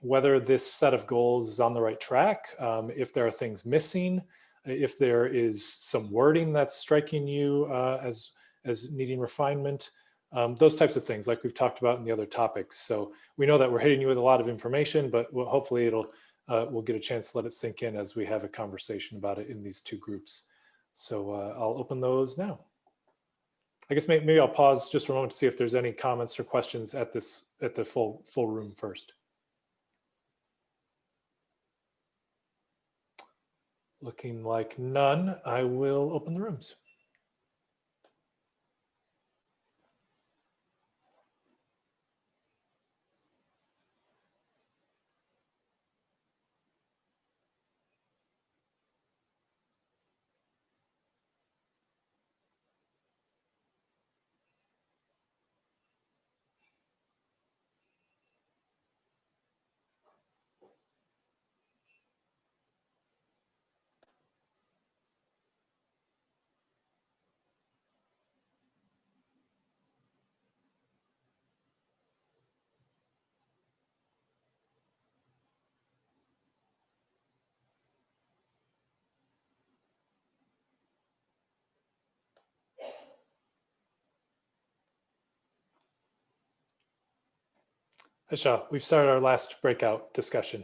whether this set of goals is on the right track, if there are things missing, if there is some wording that's striking you as needing refinement, those types of things like we've talked about in the other topics. So we know that we're hitting you with a lot of information, but hopefully we'll get a chance to let it sink in as we have a conversation about it in these two groups. So I'll open those now. I guess maybe I'll pause just for a moment to see if there's any comments or questions at the full room first. Looking like none, I will open the rooms. Aisha, we've started our last breakout discussion.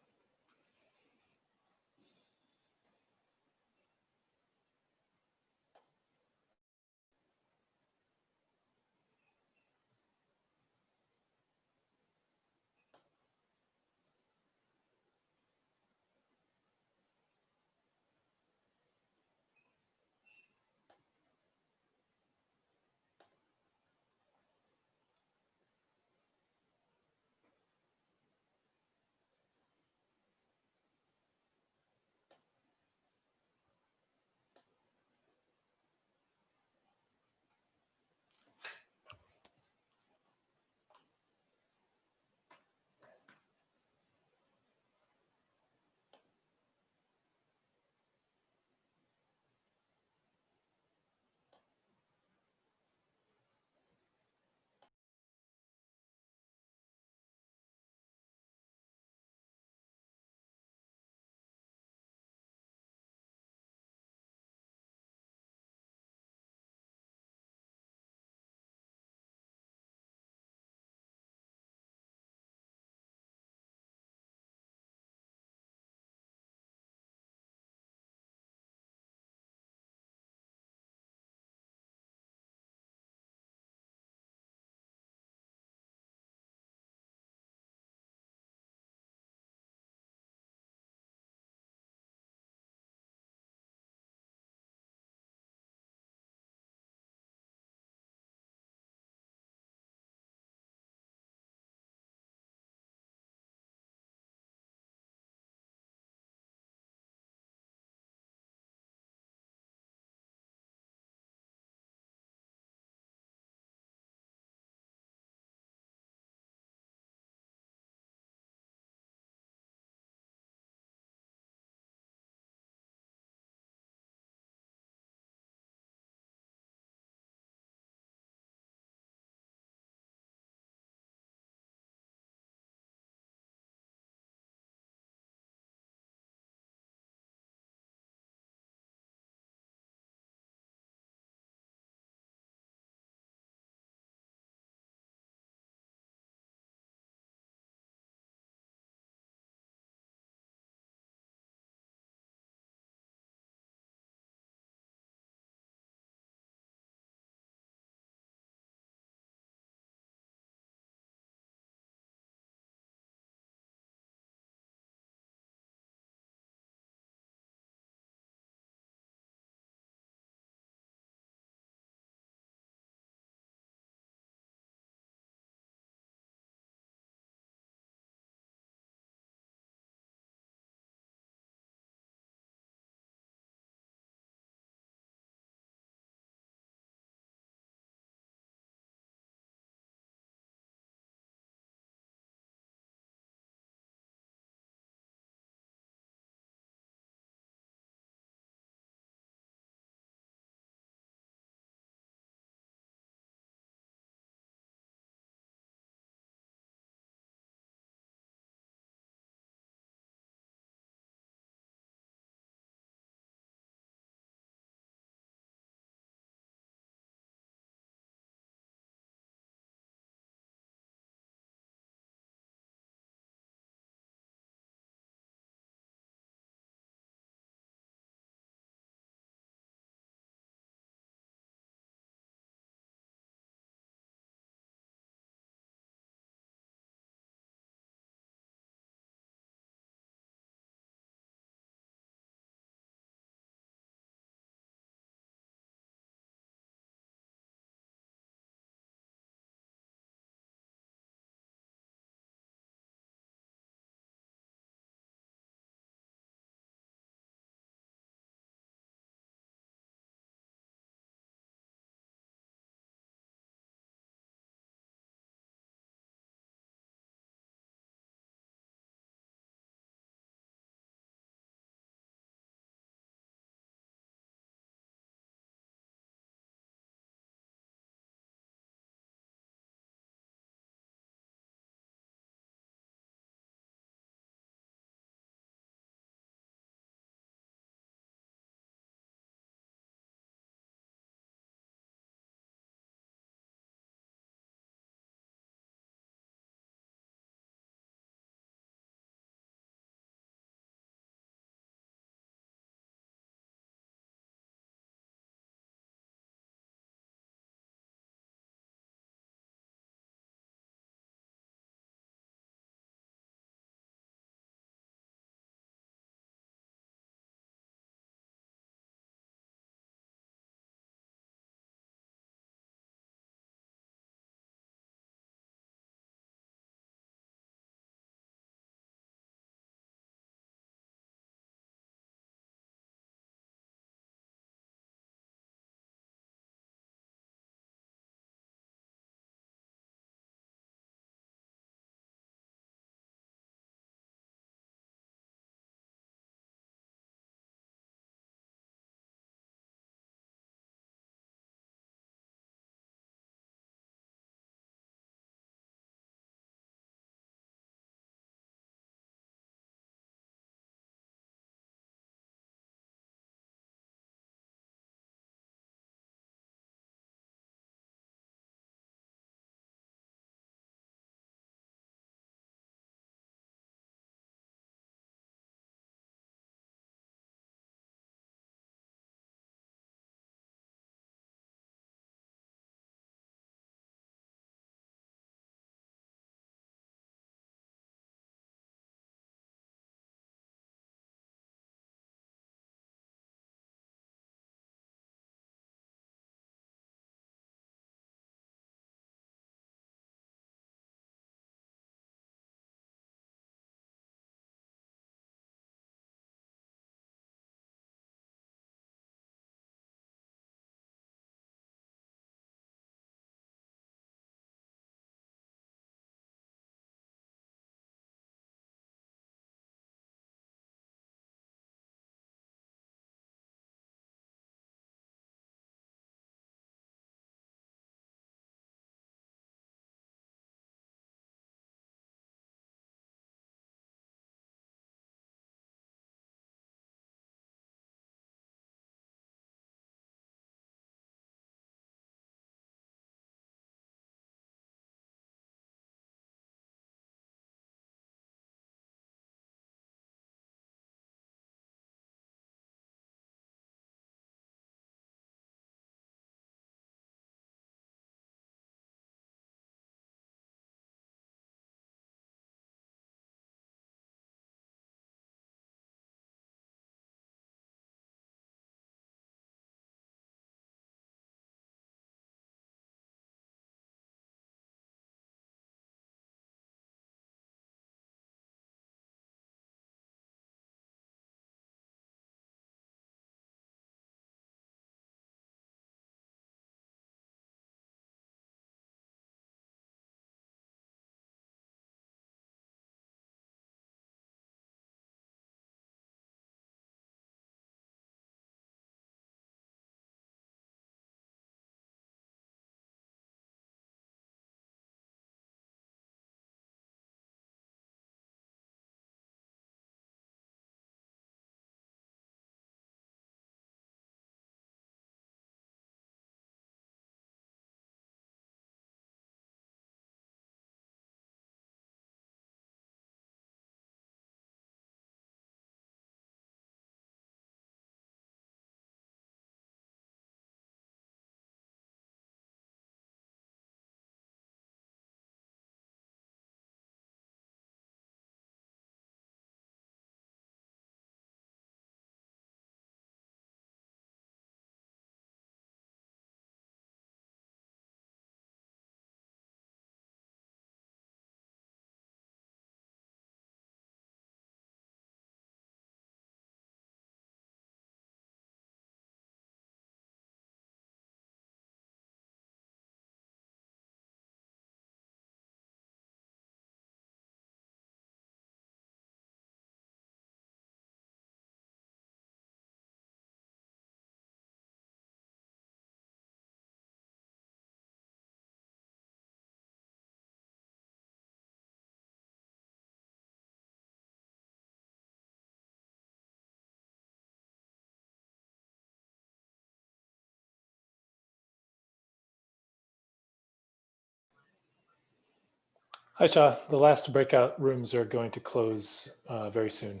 Hi, Shah. The last breakout rooms are going to close very soon.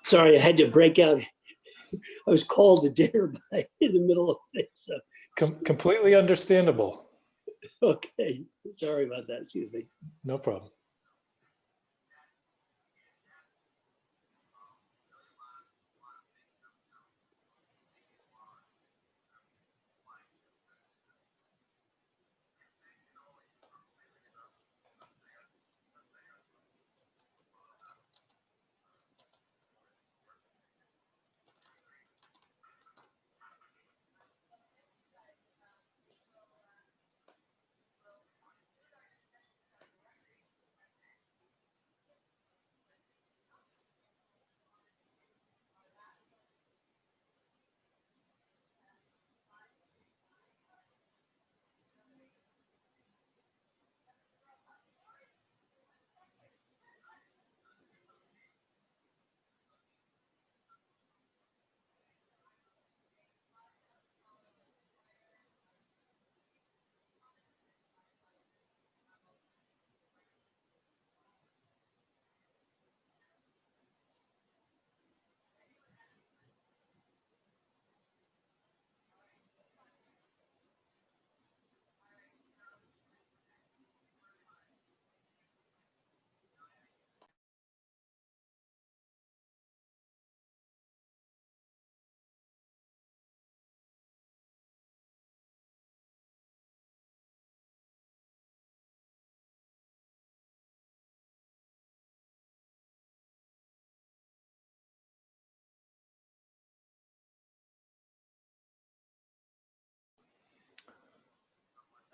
Sorry, I had to break out. I was called to dinner in the middle of it. So. Completely understandable. Okay, sorry about that. Excuse me. No problem.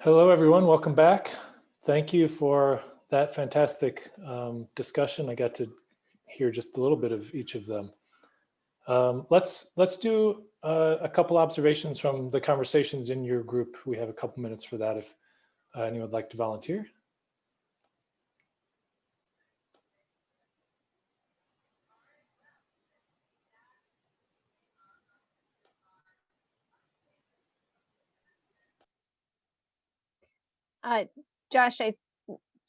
Hello, everyone. Welcome back. Thank you for that fantastic discussion. I got to hear just a little bit of each of them. Let's do a couple observations from the conversations in your group. We have a couple minutes for that if anyone would like to volunteer. Josh,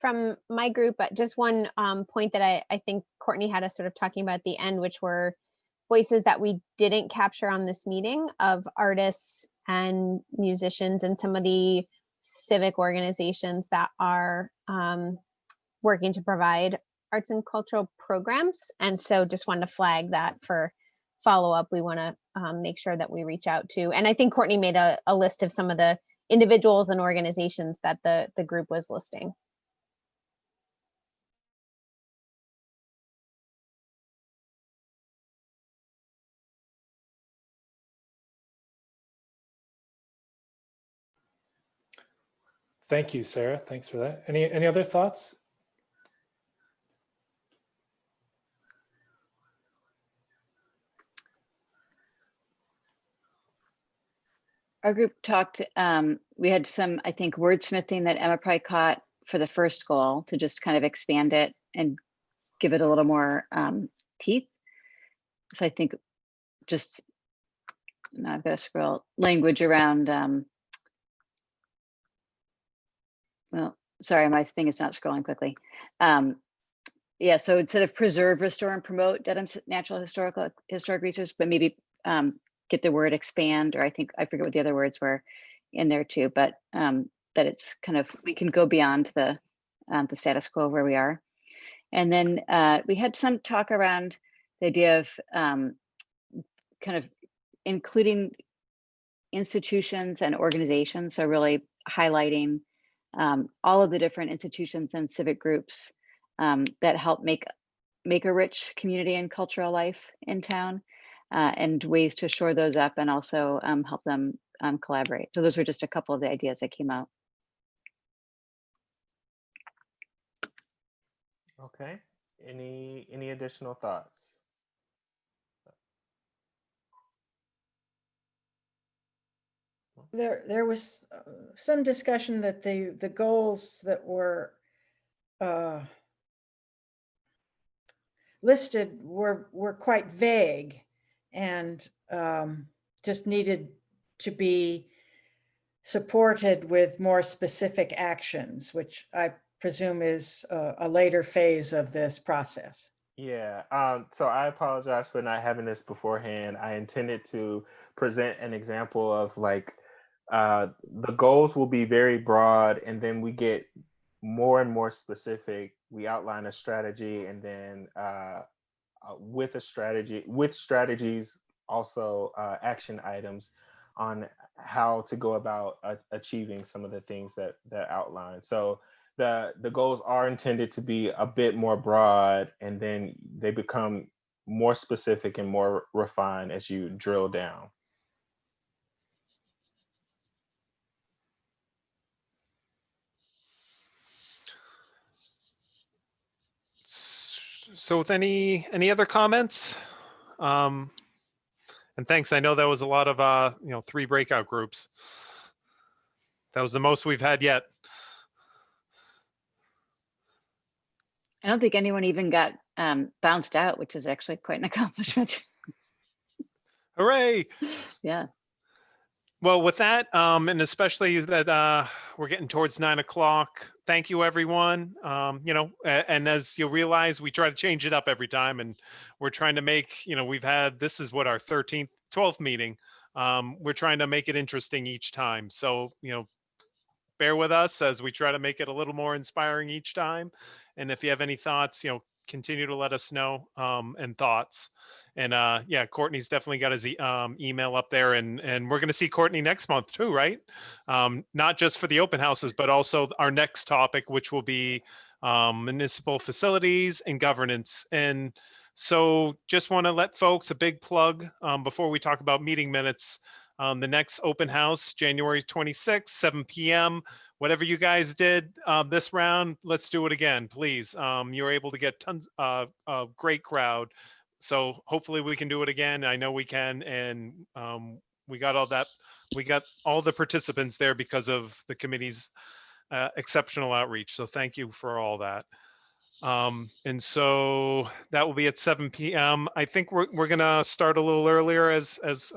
from my group, just one point that I think Courtney had us sort of talking about at the end, which were voices that we didn't capture on this meeting of artists and musicians and some of the civic organizations that are working to provide arts and cultural programs. And so just wanted to flag that for follow-up. We want to make sure that we reach out to, and I think Courtney made a list of some of the individuals and organizations that the group was listing. Thank you, Sarah. Thanks for that. Any other thoughts? Our group talked, we had some, I think, wordsmithing that Emma probably caught for the first goal to just kind of expand it and give it a little more teeth. So I think just, now I've got to scroll, language around, well, sorry, my thing is not scrolling quickly. Yeah, so instead of preserve, restore, and promote Dedham's natural historic resources, but maybe get the word expand, or I forget what the other words were in there too, but that it's kind of, we can go beyond the status quo where we are. And then we had some talk around the idea of kind of including institutions and organizations. So really highlighting all of the different institutions and civic groups that help make a rich community and cultural life in town, and ways to shore those up and also help them collaborate. So those were just a couple of the ideas that came out. Okay. Any additional thoughts? There was some discussion that the goals that were listed were quite vague and just needed to be supported with more specific actions, which I presume is a later phase of this process. Yeah, so I apologize for not having this beforehand. I intended to present an example of like the goals will be very broad, and then we get more and more specific. We outline a strategy, and then with a strategy, with strategies, also action items on how to go about achieving some of the things that outline. So the goals are intended to be a bit more broad, and then they become more specific and more refined as you drill down. So with any other comments? And thanks. I know that was a lot of 3 breakout groups. That was the most we've had yet. I don't think anyone even got bounced out, which is actually quite an accomplishment. Hooray! Yeah. Well, with that, and especially that we're getting towards 9 o'clock. Thank you, everyone. And as you'll realize, we try to change it up every time, and we're trying to make, we've had, this is what, our 13th, 12th meeting. We're trying to make it interesting each time. So, bear with us as we try to make it a little more inspiring each time. And if you have any thoughts, continue to let us know, and thoughts. And yeah, Courtney's definitely got his email up there, and we're going to see Courtney next month too, right? Not just for the open houses, but also our next topic, which will be municipal facilities and governance. And so just want to let folks a big plug before we talk about meeting minutes. The next open house, January 26th, 7 p.m. Whatever you guys did this round, let's do it again, please. You're able to get tons of great crowd. So hopefully we can do it again. I know we can. And we got all that. We got all the participants there because of the committee's exceptional outreach. So thank you for all that. And so that will be at 7 p.m. I think we're going to start a little earlier as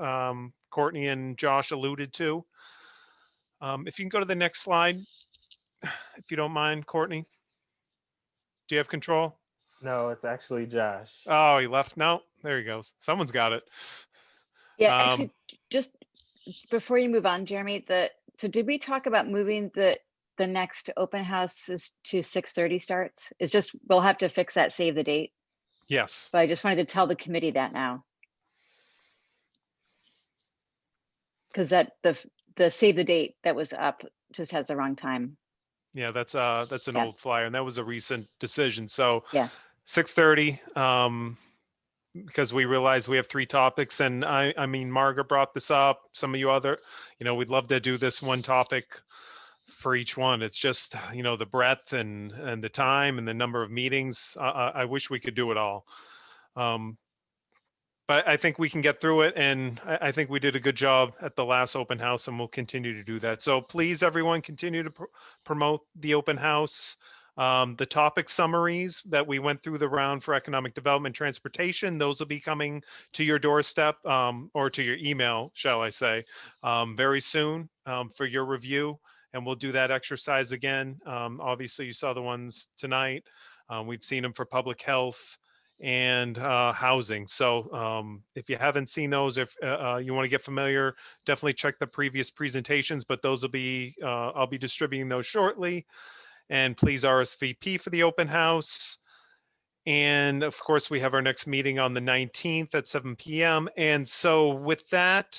Courtney and Josh alluded to. If you can go to the next slide, if you don't mind, Courtney. Do you have control? No, it's actually Josh. Oh, he left. No, there he goes. Someone's got it. Yeah, actually, just before you move on, Jeremy, so did we talk about moving the next open houses to 6:30 starts? It's just, we'll have to fix that, save the date. Yes. But I just wanted to tell the committee that now. Because that the save the date that was up just has the wrong time. Yeah, that's an old flyer, and that was a recent decision. So yeah, 6:30, because we realize we have 3 topics, and I mean, Margaret brought this up. Some of you other, we'd love to do this one topic for each one. It's just, the breadth and the time and the number of meetings. I wish we could do it all. But I think we can get through it, and I think we did a good job at the last open house, and we'll continue to do that. So please, everyone, continue to promote the open house. The topic summaries that we went through the round for economic development, transportation, those will be coming to your doorstep, or to your email, shall I say, very soon, for your review. And we'll do that exercise again. Obviously, you saw the ones tonight. We've seen them for public health and housing. So if you haven't seen those, if you want to get familiar, definitely check the previous presentations, but those will be, I'll be distributing those shortly. And please RSVP for the open house. And of course, we have our next meeting on the 19th at 7 p.m. And so with that,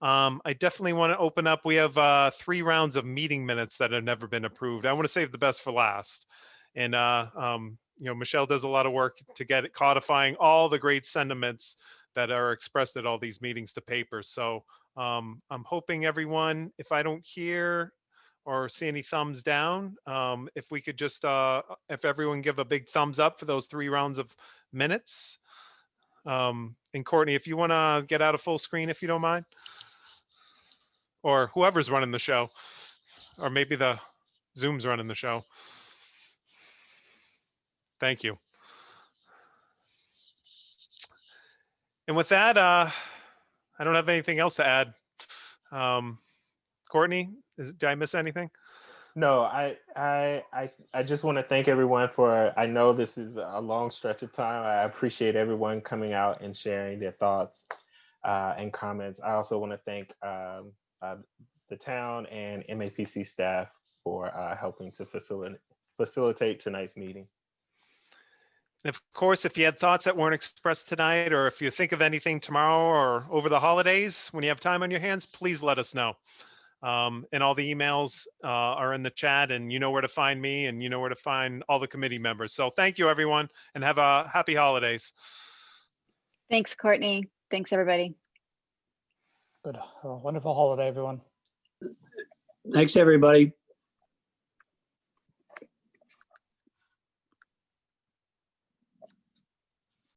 I definitely want to open up. We have 3 rounds of meeting minutes that have never been approved. I want to save the best for last. And Michelle does a lot of work to get it codifying all the great sentiments that are expressed at all these meetings to paper. So I'm hoping everyone, if I don't hear or see any thumbs down, if we could just, if everyone give a big thumbs up for those 3 rounds of minutes. And Courtney, if you want to get out of full screen, if you don't mind, or whoever's running the show, or maybe the Zoom's running the show. Thank you. And with that, I don't have anything else to add. Courtney, did I miss anything? No, I just want to thank everyone for, I know this is a long stretch of time. I appreciate everyone coming out and sharing their thoughts and comments. I also want to thank the town and MAPC staff for helping to facilitate tonight's meeting. And of course, if you had thoughts that weren't expressed tonight, or if you think of anything tomorrow or over the holidays, when you have time on your hands, please let us know. And all the emails are in the chat, and you know where to find me, and you know where to find all the committee members. So thank you, everyone, and have a happy holidays. Thanks, Courtney. Thanks, everybody. Good. Wonderful holiday, everyone. Thanks, everybody.